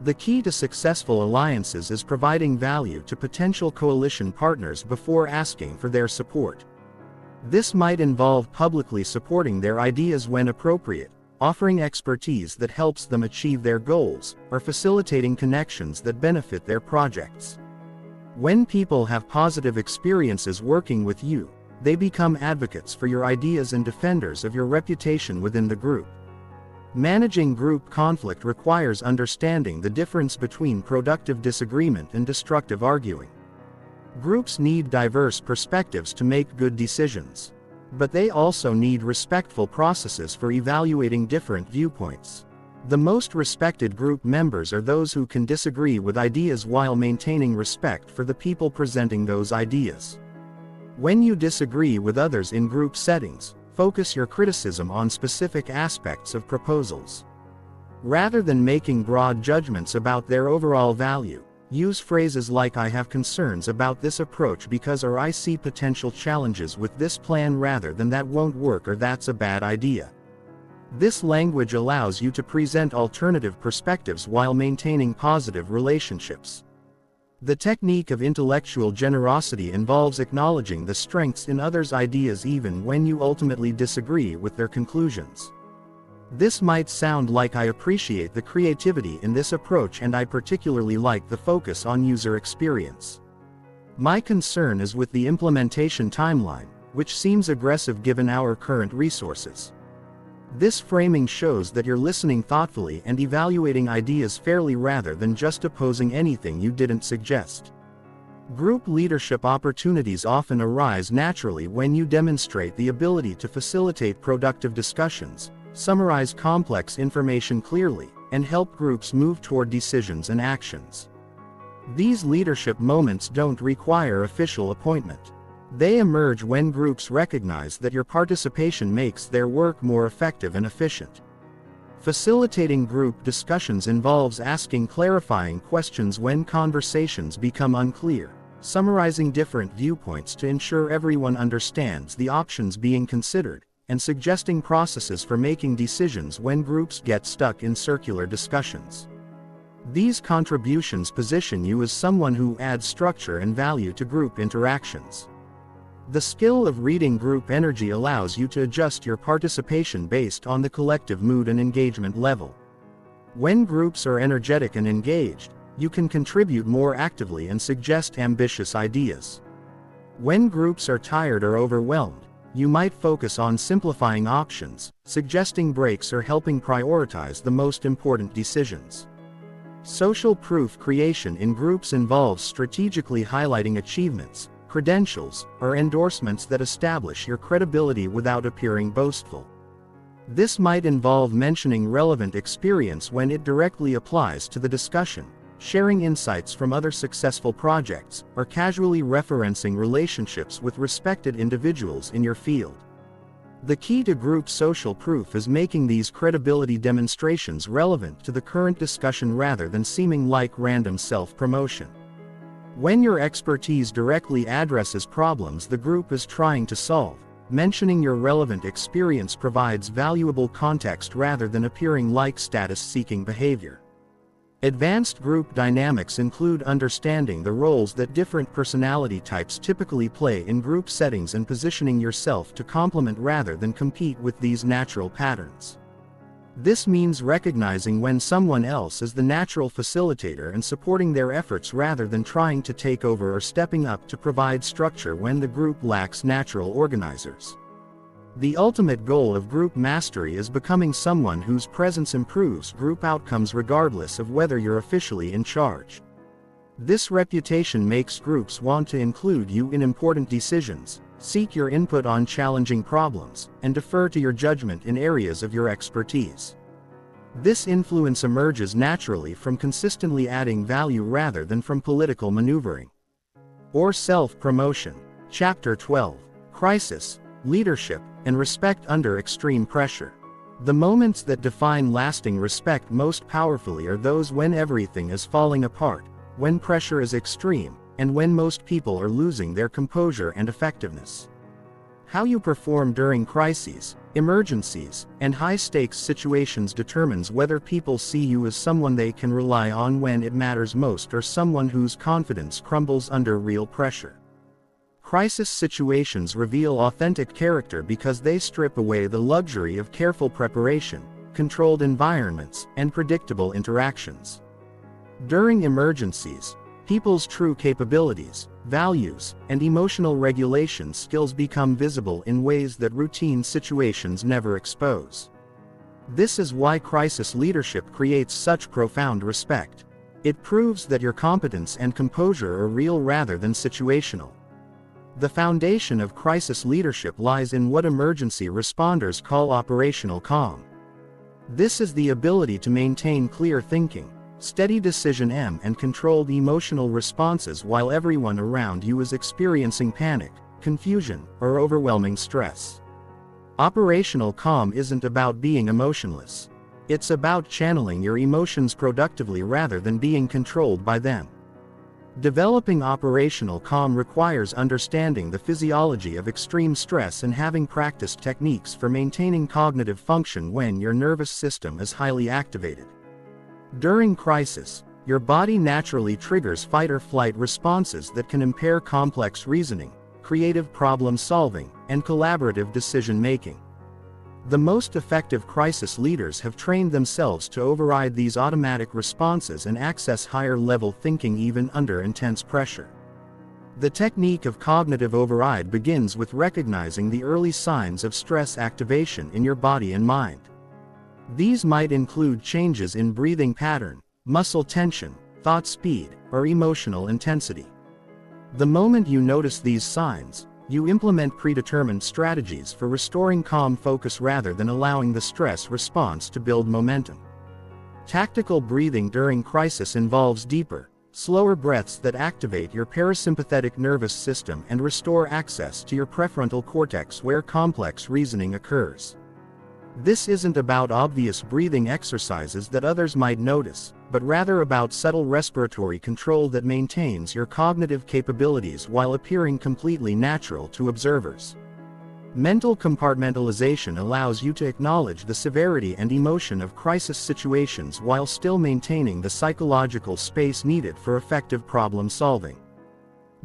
The key to successful alliances is providing value to potential coalition partners before asking for their support. This might involve publicly supporting their ideas when appropriate, offering expertise that helps them achieve their goals, or facilitating connections that benefit their projects. When people have positive experiences working with you, they become advocates for your ideas and defenders of your reputation within the group. Managing group conflict requires understanding the difference between productive disagreement and destructive arguing. Groups need diverse perspectives to make good decisions. But they also need respectful processes for evaluating different viewpoints. The most respected group members are those who can disagree with ideas while maintaining respect for the people presenting those ideas. When you disagree with others in group settings, focus your criticism on specific aspects of proposals. Rather than making broad judgments about their overall value, use phrases like "I have concerns about this approach because," or "I see potential challenges with this plan," rather than "that won't work" or "that's a bad idea." This language allows you to present alternative perspectives while maintaining positive relationships. The technique of intellectual generosity involves acknowledging the strengths in others' ideas even when you ultimately disagree with their conclusions. This might sound like "I appreciate the creativity in this approach and I particularly like the focus on user experience. My concern is with the implementation timeline, which seems aggressive given our current resources." This framing shows that you're listening thoughtfully and evaluating ideas fairly rather than just opposing anything you didn't suggest. Group leadership opportunities often arise naturally when you demonstrate the ability to facilitate productive discussions, summarize complex information clearly, and help groups move toward decisions and actions. These leadership moments don't require official appointment. They emerge when groups recognize that your participation makes their work more effective and efficient. Facilitating group discussions involves asking clarifying questions when conversations become unclear, summarizing different viewpoints to ensure everyone understands the options being considered, and suggesting processes for making decisions when groups get stuck in circular discussions. These contributions position you as someone who adds structure and value to group interactions. The skill of reading group energy allows you to adjust your participation based on the collective mood and engagement level. When groups are energetic and engaged, you can contribute more actively and suggest ambitious ideas. When groups are tired or overwhelmed, you might focus on simplifying options, suggesting breaks, or helping prioritize the most important decisions. Social proof creation in groups involves strategically highlighting achievements, credentials, or endorsements that establish your credibility without appearing boastful. This might involve mentioning relevant experience when it directly applies to the discussion, sharing insights from other successful projects, or casually referencing relationships with respected individuals in your field. The key to group social proof is making these credibility demonstrations relevant to the current discussion rather than seeming like random self-promotion. When your expertise directly addresses problems the group is trying to solve, mentioning your relevant experience provides valuable context rather than appearing like status-seeking behavior. Advanced group dynamics include understanding the roles that different personality types typically play in group settings and positioning yourself to complement rather than compete with these natural patterns. This means recognizing when someone else is the natural facilitator and supporting their efforts rather than trying to take over or stepping up to provide structure when the group lacks natural organizers. The ultimate goal of group mastery is becoming someone whose presence improves group outcomes regardless of whether you're officially in charge. This reputation makes groups want to include you in important decisions, seek your input on challenging problems, and defer to your judgment in areas of your expertise. This influence emerges naturally from consistently adding value rather than from political maneuvering or self-promotion. Chapter 12. Crisis, Leadership, and Respect under Extreme Pressure. The moments that define lasting respect most powerfully are those when everything is falling apart, when pressure is extreme, and when most people are losing their composure and effectiveness. How you perform during crises, emergencies, and high-stakes situations determines whether people see you as someone they can rely on when it matters most or someone whose confidence crumbles under real pressure. Crisis situations reveal authentic character because they strip away the luxury of careful preparation, controlled environments, and predictable interactions. During emergencies, people's true capabilities, values, and emotional regulation skills become visible in ways that routine situations never expose. This is why crisis leadership creates such profound respect. It proves that your competence and composure are real rather than situational. The foundation of crisis leadership lies in what emergency responders call operational calm. This is the ability to maintain clear thinking, steady decision and controlled emotional responses while everyone around you is experiencing panic, confusion, or overwhelming stress. Operational calm isn't about being emotionless. It's about channeling your emotions productively rather than being controlled by them. Developing operational calm requires understanding the physiology of extreme stress and having practiced techniques for maintaining cognitive function when your nervous system is highly activated. During crisis, your body naturally triggers fight or flight responses that can impair complex reasoning, creative problem solving, and collaborative decision making. The most effective crisis leaders have trained themselves to override these automatic responses and access higher-level thinking even under intense pressure. The technique of cognitive override begins with recognizing the early signs of stress activation in your body and mind. These might include changes in breathing pattern, muscle tension, thought speed, or emotional intensity. The moment you notice these signs, you implement predetermined strategies for restoring calm focus rather than allowing the stress response to build momentum. Tactical breathing during crisis involves deeper, slower breaths that activate your parasympathetic nervous system and restore access to your prefrontal cortex where complex reasoning occurs. This isn't about obvious breathing exercises that others might notice, but rather about subtle respiratory control that maintains your cognitive capabilities while appearing completely natural to observers. Mental compartmentalization allows you to acknowledge the severity and emotion of crisis situations while still maintaining the psychological space needed for effective problem solving.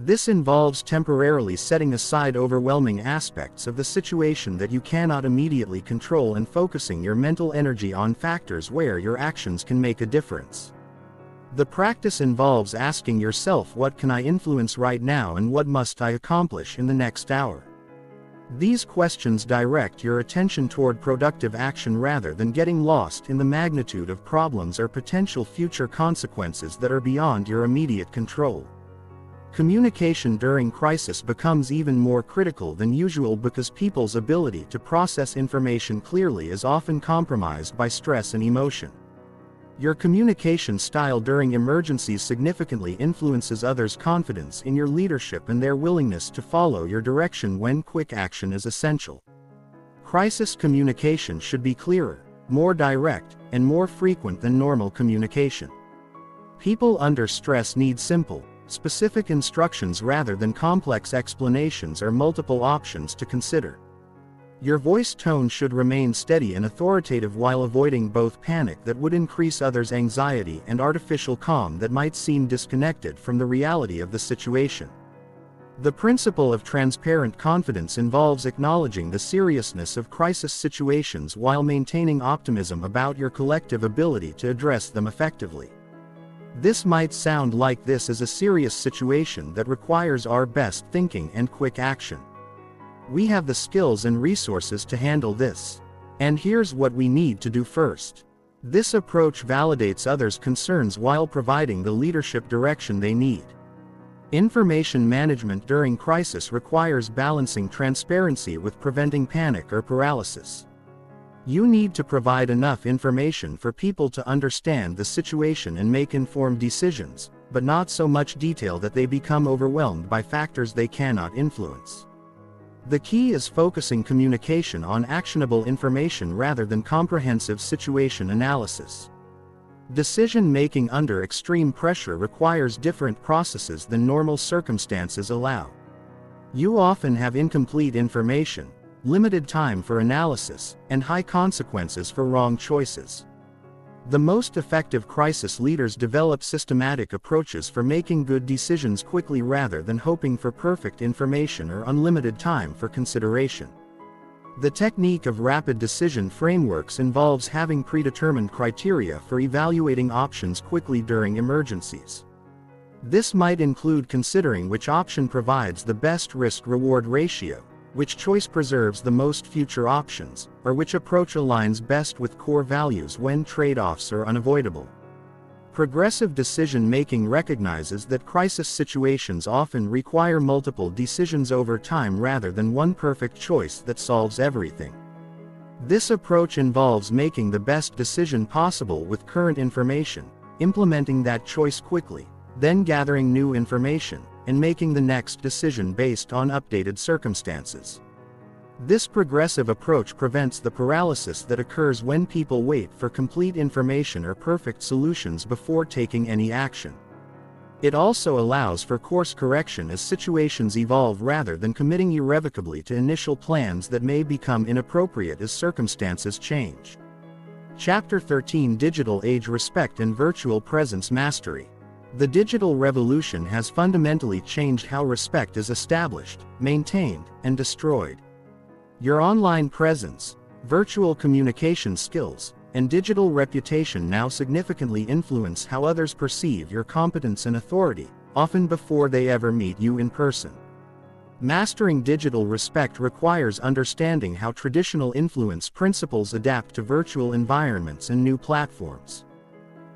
This involves temporarily setting aside overwhelming aspects of the situation that you cannot immediately control and focusing your mental energy on factors where your actions can make a difference. The practice involves asking yourself, what can I influence right now and what must I accomplish in the next hour? These questions direct your attention toward productive action rather than getting lost in the magnitude of problems or potential future consequences that are beyond your immediate control. Communication during crisis becomes even more critical than usual because people's ability to process information clearly is often compromised by stress and emotion. Your communication style during emergencies significantly influences others' confidence in your leadership and their willingness to follow your direction when quick action is essential. Crisis communication should be clearer, more direct, and more frequent than normal communication. People under stress need simple, specific instructions rather than complex explanations or multiple options to consider. Your voice tone should remain steady and authoritative while avoiding both panic that would increase others' anxiety and artificial calm that might seem disconnected from the reality of the situation. The principle of transparent confidence involves acknowledging the seriousness of crisis situations while maintaining optimism about your collective ability to address them effectively. This might sound like this is a serious situation that requires our best thinking and quick action. We have the skills and resources to handle this. And here's what we need to do first. This approach validates others' concerns while providing the leadership direction they need. Information management during crisis requires balancing transparency with preventing panic or paralysis. You need to provide enough information for people to understand the situation and make informed decisions, but not so much detail that they become overwhelmed by factors they cannot influence. The key is focusing communication on actionable information rather than comprehensive situation analysis. Decision-making under extreme pressure requires different processes than normal circumstances allow. You often have incomplete information, limited time for analysis, and high consequences for wrong choices. The most effective crisis leaders develop systematic approaches for making good decisions quickly rather than hoping for perfect information or unlimited time for consideration. The technique of rapid decision frameworks involves having predetermined criteria for evaluating options quickly during emergencies. This might include considering which option provides the best risk-reward ratio, which choice preserves the most future options, or which approach aligns best with core values when trade-offs are unavoidable. Progressive decision-making recognizes that crisis situations often require multiple decisions over time rather than one perfect choice that solves everything. This approach involves making the best decision possible with current information, implementing that choice quickly, then gathering new information, and making the next decision based on updated circumstances. This progressive approach prevents the paralysis that occurs when people wait for complete information or perfect solutions before taking any action. It also allows for course correction as situations evolve rather than committing irrevocably to initial plans that may become inappropriate as circumstances change. Chapter 13: Digital Age Respect and Virtual Presence Mastery. The digital revolution has fundamentally changed how respect is established, maintained, and destroyed. Your online presence, virtual communication skills, and digital reputation now significantly influence how others perceive your competence and authority, often before they ever meet you in person. Mastering digital respect requires understanding how traditional influence principles adapt to virtual environments and new platforms.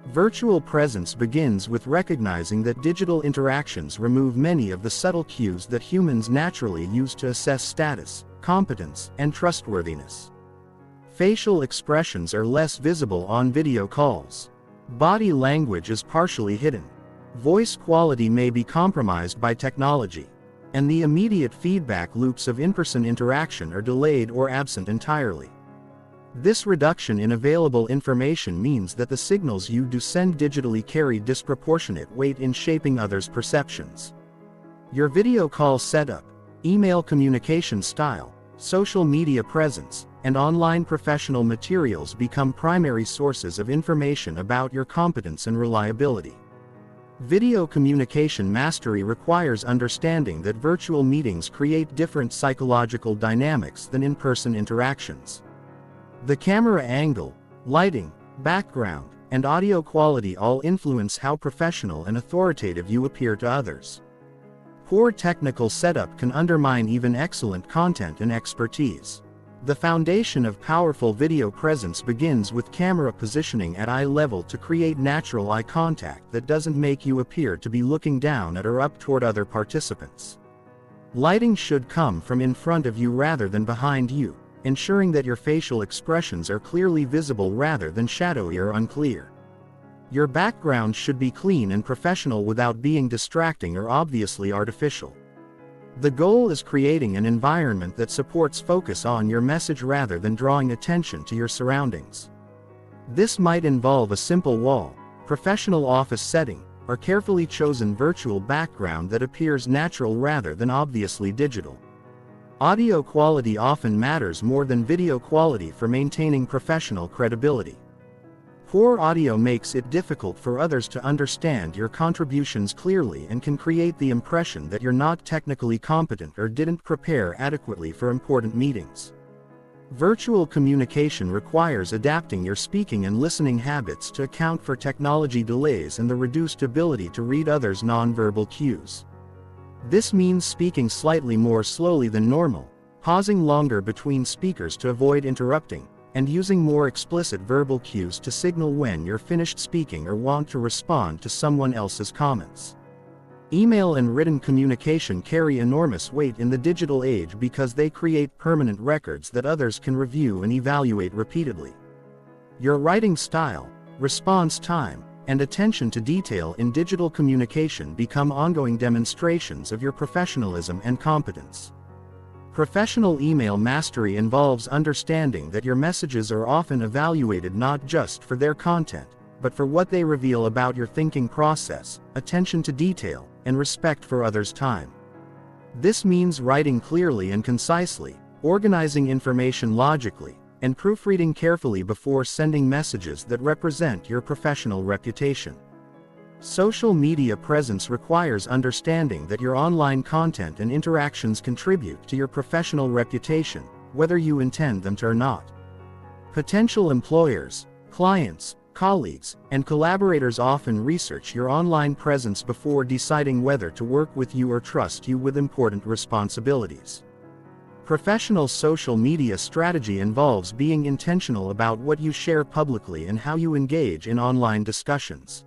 Virtual presence begins with recognizing that digital interactions remove many of the subtle cues that humans naturally use to assess status, competence, and trustworthiness. Facial expressions are less visible on video calls. Body language is partially hidden. Voice quality may be compromised by technology. And the immediate feedback loops of in-person interaction are delayed or absent entirely. This reduction in available information means that the signals you do send digitally carry disproportionate weight in shaping others' perceptions. Your video call setup, email communication style, social media presence, and online professional materials become primary sources of information about your competence and reliability. Video communication mastery requires understanding that virtual meetings create different psychological dynamics than in-person interactions. The camera angle, lighting, background, and audio quality all influence how professional and authoritative you appear to others. Poor technical setup can undermine even excellent content and expertise. The foundation of powerful video presence begins with camera positioning at eye level to create natural eye contact that doesn't make you appear to be looking down at or up toward other participants. Lighting should come from in front of you rather than behind you, ensuring that your facial expressions are clearly visible rather than shadowy or unclear. Your background should be clean and professional without being distracting or obviously artificial. The goal is creating an environment that supports focus on your message rather than drawing attention to your surroundings. This might involve a simple wall, professional office setting, or carefully chosen virtual background that appears natural rather than obviously digital. Audio quality often matters more than video quality for maintaining professional credibility. Poor audio makes it difficult for others to understand your contributions clearly and can create the impression that you're not technically competent or didn't prepare adequately for important meetings. Virtual communication requires adapting your speaking and listening habits to account for technology delays and the reduced ability to read others' nonverbal cues. This means speaking slightly more slowly than normal, pausing longer between speakers to avoid interrupting, and using more explicit verbal cues to signal when you're finished speaking or want to respond to someone else's comments. Email and written communication carry enormous weight in the digital age because they create permanent records that others can review and evaluate repeatedly. Your writing style, response time, and attention to detail in digital communication become ongoing demonstrations of your professionalism and competence. Professional email mastery involves understanding that your messages are often evaluated not just for their content, but for what they reveal about your thinking process, attention to detail, and respect for others' time. This means writing clearly and concisely, organizing information logically, and proofreading carefully before sending messages that represent your professional reputation. Social media presence requires understanding that your online content and interactions contribute to your professional reputation, whether you intend them to or not. Potential employers, clients, colleagues, and collaborators often research your online presence before deciding whether to work with you or trust you with important responsibilities. Professional social media strategy involves being intentional about what you share publicly and how you engage in online discussions.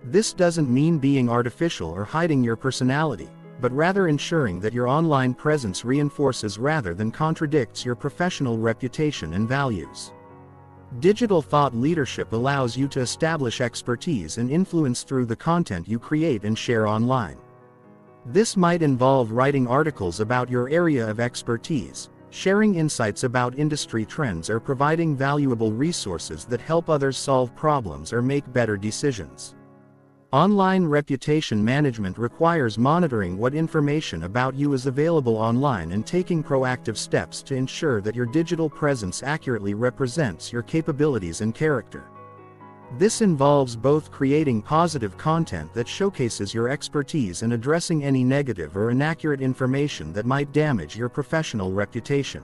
This doesn't mean being artificial or hiding your personality, but rather ensuring that your online presence reinforces rather than contradicts your professional reputation and values. Digital thought leadership allows you to establish expertise and influence through the content you create and share online. This might involve writing articles about your area of expertise, sharing insights about industry trends, or providing valuable resources that help others solve problems or make better decisions. Online reputation management requires monitoring what information about you is available online and taking proactive steps to ensure that your digital presence accurately represents your capabilities and character. This involves both creating positive content that showcases your expertise and addressing any negative or inaccurate information that might damage your professional reputation.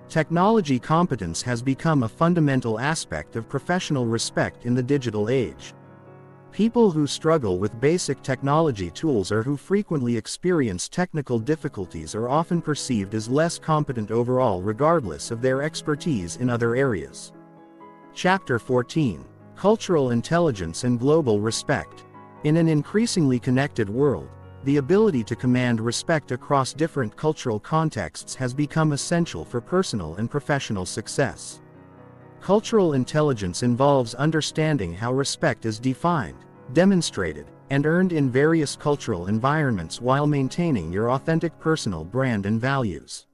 Technology competence has become a fundamental aspect of professional respect in the digital age. People who struggle with basic technology tools or who frequently experience technical difficulties are often perceived as less competent overall, regardless of their expertise in other areas. Chapter 14. Cultural Intelligence and Global Respect. In an increasingly connected world, the ability to command respect across different cultural contexts has become essential for personal and professional success. Cultural intelligence involves understanding how respect is defined, demonstrated, and earned in various cultural environments while maintaining your authentic personal brand and values.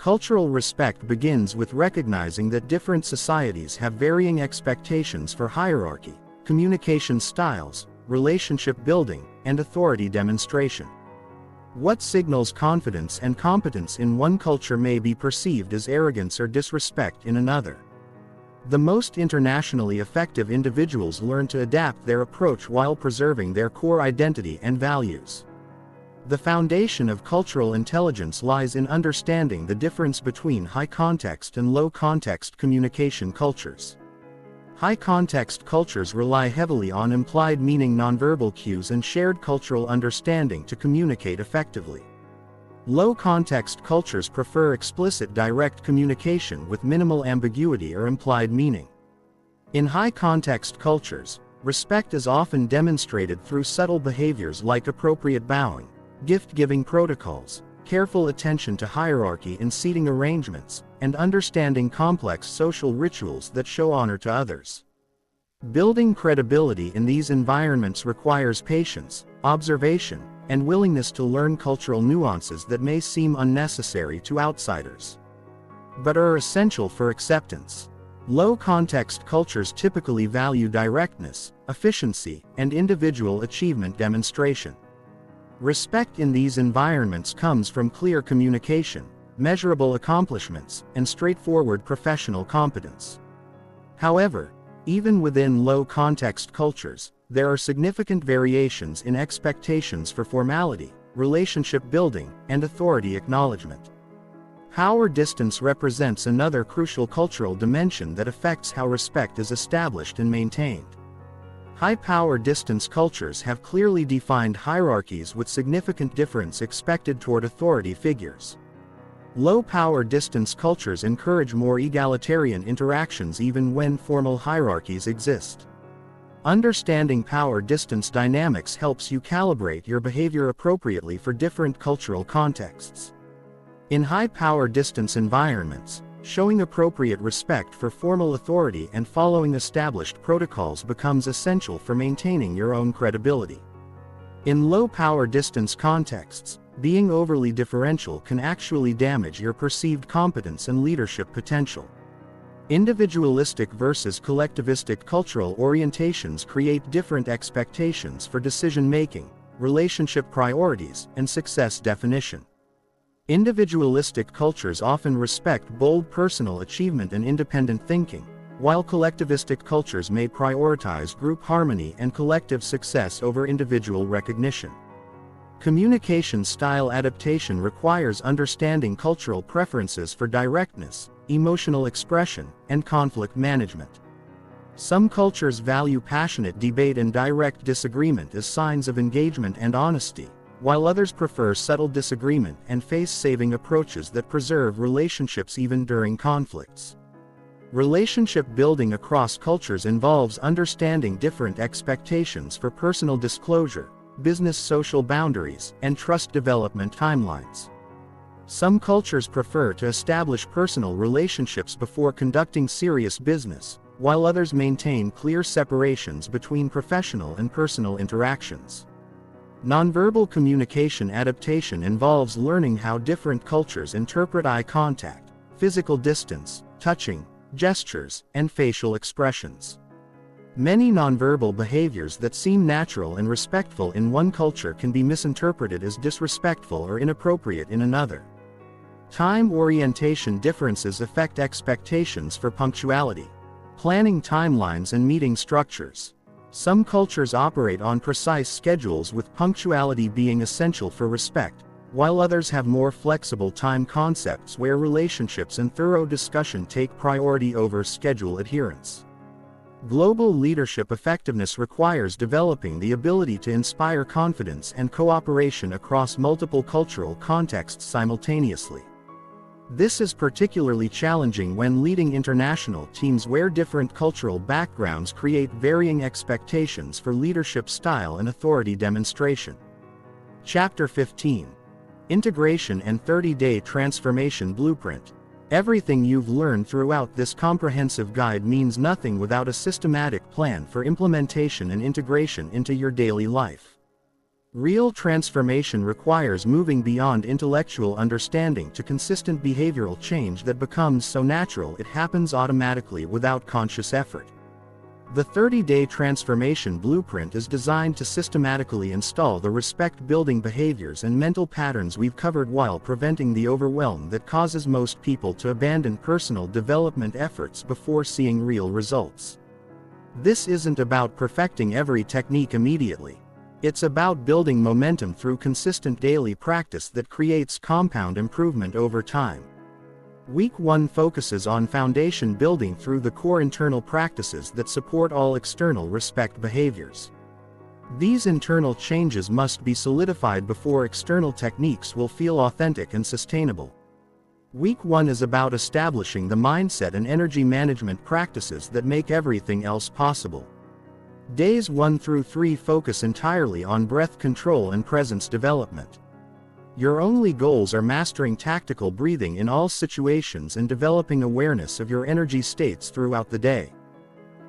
Cultural respect begins with recognizing that different societies have varying expectations for hierarchy, communication styles, relationship building, and authority demonstration. What signals confidence and competence in one culture may be perceived as arrogance or disrespect in another. The most internationally effective individuals learn to adapt their approach while preserving their core identity and values. The foundation of cultural intelligence lies in understanding the difference between high-context and low-context communication cultures. High-context cultures rely heavily on implied meaning nonverbal cues and shared cultural understanding to communicate effectively. Low-context cultures prefer explicit direct communication with minimal ambiguity or implied meaning. In high-context cultures, respect is often demonstrated through subtle behaviors like appropriate bowing, gift-giving protocols, careful attention to hierarchy in seating arrangements, and understanding complex social rituals that show honor to others. Building credibility in these environments requires patience, observation, and willingness to learn cultural nuances that may seem unnecessary to outsiders, but are essential for acceptance. Low-context cultures typically value directness, efficiency, and individual achievement demonstration. Respect in these environments comes from clear communication, measurable accomplishments, and straightforward professional competence. However, even within low-context cultures, there are significant variations in expectations for formality, relationship building, and authority acknowledgement. Power distance represents another crucial cultural dimension that affects how respect is established and maintained. High-power distance cultures have clearly defined hierarchies with significant difference expected toward authority figures. Low-power distance cultures encourage more egalitarian interactions even when formal hierarchies exist. Understanding power distance dynamics helps you calibrate your behavior appropriately for different cultural contexts. In high-power distance environments, showing appropriate respect for formal authority and following established protocols becomes essential for maintaining your own credibility. In low-power distance contexts, being overly differential can actually damage your perceived competence and leadership potential. Individualistic versus collectivistic cultural orientations create different expectations for decision-making, relationship priorities, and success definition. Individualistic cultures often respect bold personal achievement and independent thinking, while collectivistic cultures may prioritize group harmony and collective success over individual recognition. Communication style adaptation requires understanding cultural preferences for directness, emotional expression, and conflict management. Some cultures value passionate debate and direct disagreement as signs of engagement and honesty, while others prefer subtle disagreement and face-saving approaches that preserve relationships even during conflicts. Relationship building across cultures involves understanding different expectations for personal disclosure, business social boundaries, and trust development timelines. Some cultures prefer to establish personal relationships before conducting serious business, while others maintain clear separations between professional and personal interactions. Nonverbal communication adaptation involves learning how different cultures interpret eye contact, physical distance, touching, gestures, and facial expressions. Many nonverbal behaviors that seem natural and respectful in one culture can be misinterpreted as disrespectful or inappropriate in another. Time orientation differences affect expectations for punctuality, planning timelines, and meeting structures. Some cultures operate on precise schedules with punctuality being essential for respect, while others have more flexible time concepts where relationships and thorough discussion take priority over schedule adherence. Global leadership effectiveness requires developing the ability to inspire confidence and cooperation across multiple cultural contexts simultaneously. This is particularly challenging when leading international teams where different cultural backgrounds create varying expectations for leadership style and authority demonstration. Chapter 15. Integration and 30-Day Transformation Blueprint. Everything you've learned throughout this comprehensive guide means nothing without a systematic plan for implementation and integration into your daily life. Real transformation requires moving beyond intellectual understanding to consistent behavioral change that becomes so natural it happens automatically without conscious effort. The 30-day transformation blueprint is designed to systematically install the respect-building behaviors and mental patterns we've covered while preventing the overwhelm that causes most people to abandon personal development efforts before seeing real results. This isn't about perfecting every technique immediately. It's about building momentum through consistent daily practice that creates compound improvement over time. Week 1 focuses on foundation building through the core internal practices that support all external respect behaviors. These internal changes must be solidified before external techniques will feel authentic and sustainable. Week 1 is about establishing the mindset and energy management practices that make everything else possible. Days 1 through 3 focus entirely on breath control and presence development. Your only goals are mastering tactical breathing in all situations and developing awareness of your energy states throughout the day.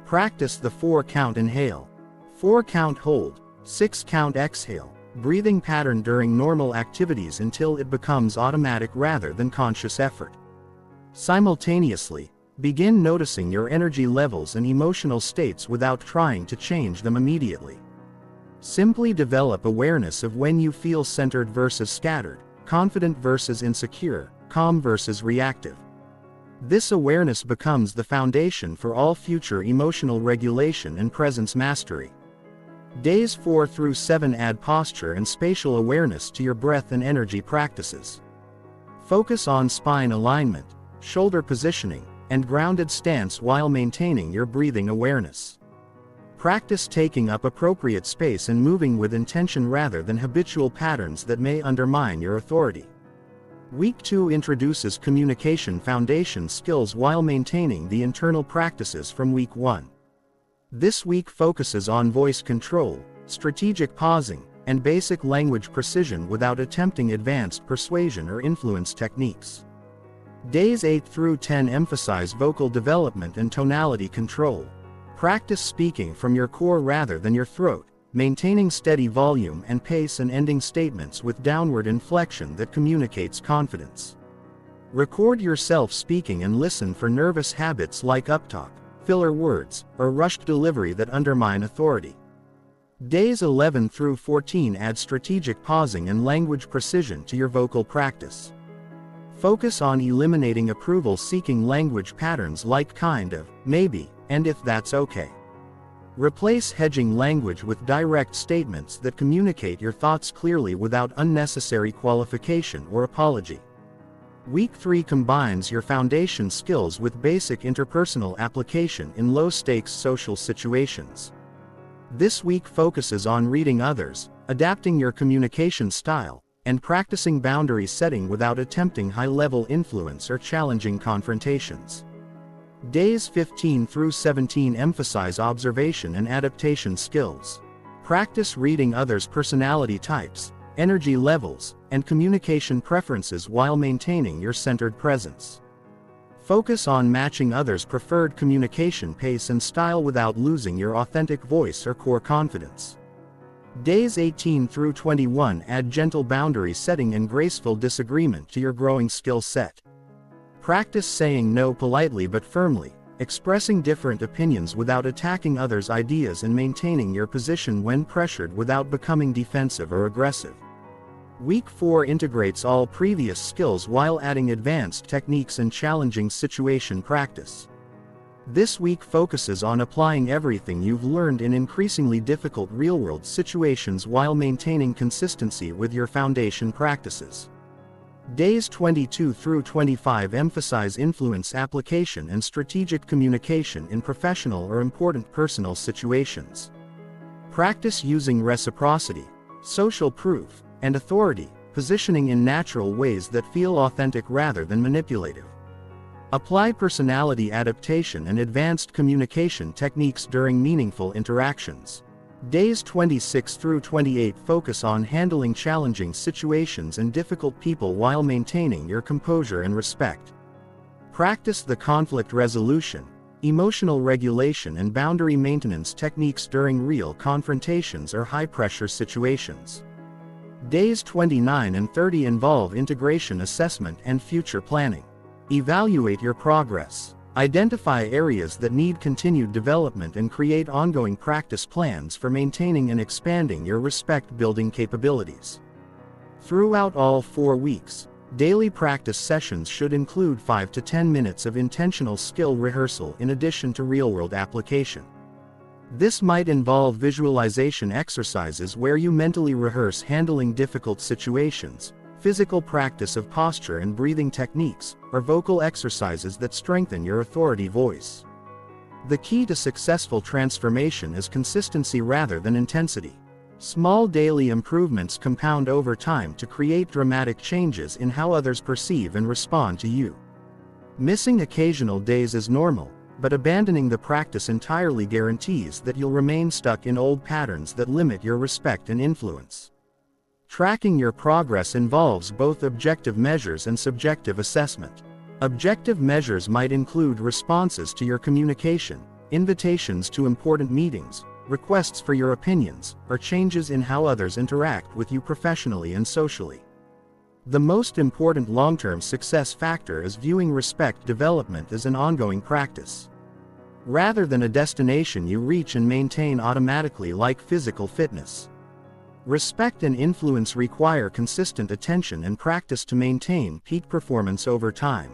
Practice the 4-count inhale, 4-count hold, 6-count exhale breathing pattern during normal activities until it becomes automatic rather than conscious effort. Simultaneously, begin noticing your energy levels and emotional states without trying to change them immediately. Simply develop awareness of when you feel centered versus scattered, confident versus insecure, calm versus reactive. This awareness becomes the foundation for all future emotional regulation and presence mastery. Days 4 through 7 add posture and spatial awareness to your breath and energy practices. Focus on spine alignment, shoulder positioning, and grounded stance while maintaining your breathing awareness. Practice taking up appropriate space and moving with intention rather than habitual patterns that may undermine your authority. Week 2 introduces communication foundation skills while maintaining the internal practices from Week 1. This week focuses on voice control, strategic pausing, and basic language precision without attempting advanced persuasion or influence techniques. Days 8 through 10 emphasize vocal development and tonality control. Practice speaking from your core rather than your throat, maintaining steady volume and pace and ending statements with downward inflection that communicates confidence. Record yourself speaking and listen for nervous habits like uptalk, filler words, or rushed delivery that undermine authority. Days 11 through 14 add strategic pausing and language precision to your vocal practice. Focus on eliminating approval-seeking language patterns like kind of, maybe, and if that's okay. Replace hedging language with direct statements that communicate your thoughts clearly without unnecessary qualification or apology. Week 3 combines your foundation skills with basic interpersonal application in low-stakes social situations. This week focuses on reading others, adapting your communication style, and practicing boundary setting without attempting high-level influence or challenging confrontations. Days 15 through 17 emphasize observation and adaptation skills. Practice reading others' personality types, energy levels, and communication preferences while maintaining your centered presence. Focus on matching others' preferred communication pace and style without losing your authentic voice or core confidence. Days 18 through 21 add gentle boundary setting and graceful disagreement to your growing skill set. Practice saying no politely but firmly, expressing different opinions without attacking others' ideas and maintaining your position when pressured without becoming defensive or aggressive. Week 4 integrates all previous skills while adding advanced techniques and challenging situation practice. This week focuses on applying everything you've learned in increasingly difficult real-world situations while maintaining consistency with your foundation practices. Days 22 through 25 emphasize influence application and strategic communication in professional or important personal situations. Practice using reciprocity, social proof, and authority, positioning in natural ways that feel authentic rather than manipulative. Apply personality adaptation and advanced communication techniques during meaningful interactions. Days 26 through 28 focus on handling challenging situations and difficult people while maintaining your composure and respect. Practice the conflict resolution, emotional regulation and boundary maintenance techniques during real confrontations or high-pressure situations. Days 29 and 30 involve integration assessment and future planning. Evaluate your progress. Identify areas that need continued development and create ongoing practice plans for maintaining and expanding your respect-building capabilities. Throughout all 4 weeks, daily practice sessions should include 5 to 10 minutes of intentional skill rehearsal in addition to real-world application. This might involve visualization exercises where you mentally rehearse handling difficult situations, physical practice of posture and breathing techniques, or vocal exercises that strengthen your authority voice. The key to successful transformation is consistency rather than intensity. Small daily improvements compound over time to create dramatic changes in how others perceive and respond to you. Missing occasional days is normal, but abandoning the practice entirely guarantees that you'll remain stuck in old patterns that limit your respect and influence. Tracking your progress involves both objective measures and subjective assessment. Objective measures might include responses to your communication, invitations to important meetings, requests for your opinions, or changes in how others interact with you professionally and socially. The most important long-term success factor is viewing respect development as an ongoing practice, rather than a destination you reach and maintain automatically like physical fitness. Respect and influence require consistent attention and practice to maintain peak performance over time.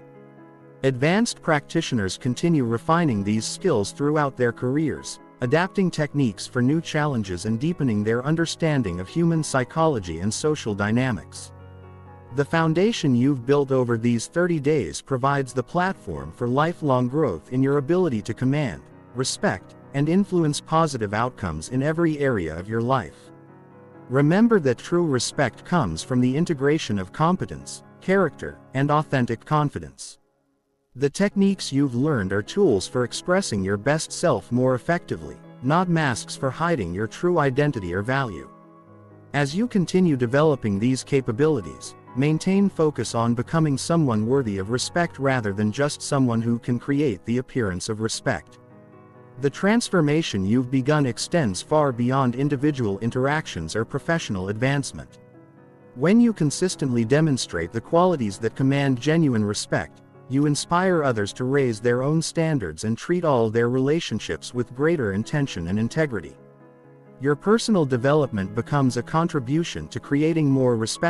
Advanced practitioners continue refining these skills throughout their careers, adapting techniques for new challenges and deepening their understanding of human psychology and social dynamics. The foundation you've built over these 30 days provides the platform for lifelong growth in your ability to command, respect, and influence positive outcomes in every area of your life. Remember that true respect comes from the integration of competence, character, and authentic confidence. The techniques you've learned are tools for expressing your best self more effectively, not masks for hiding your true identity or value. As you continue developing these capabilities, maintain focus on becoming someone worthy of respect rather than just someone who can create the appearance of respect. The transformation you've begun extends far beyond individual interactions or professional advancement. When you consistently demonstrate the qualities that command genuine respect, you inspire others to raise their own standards and treat all their relationships with greater intention and integrity. Your personal development becomes a contribution to creating more respect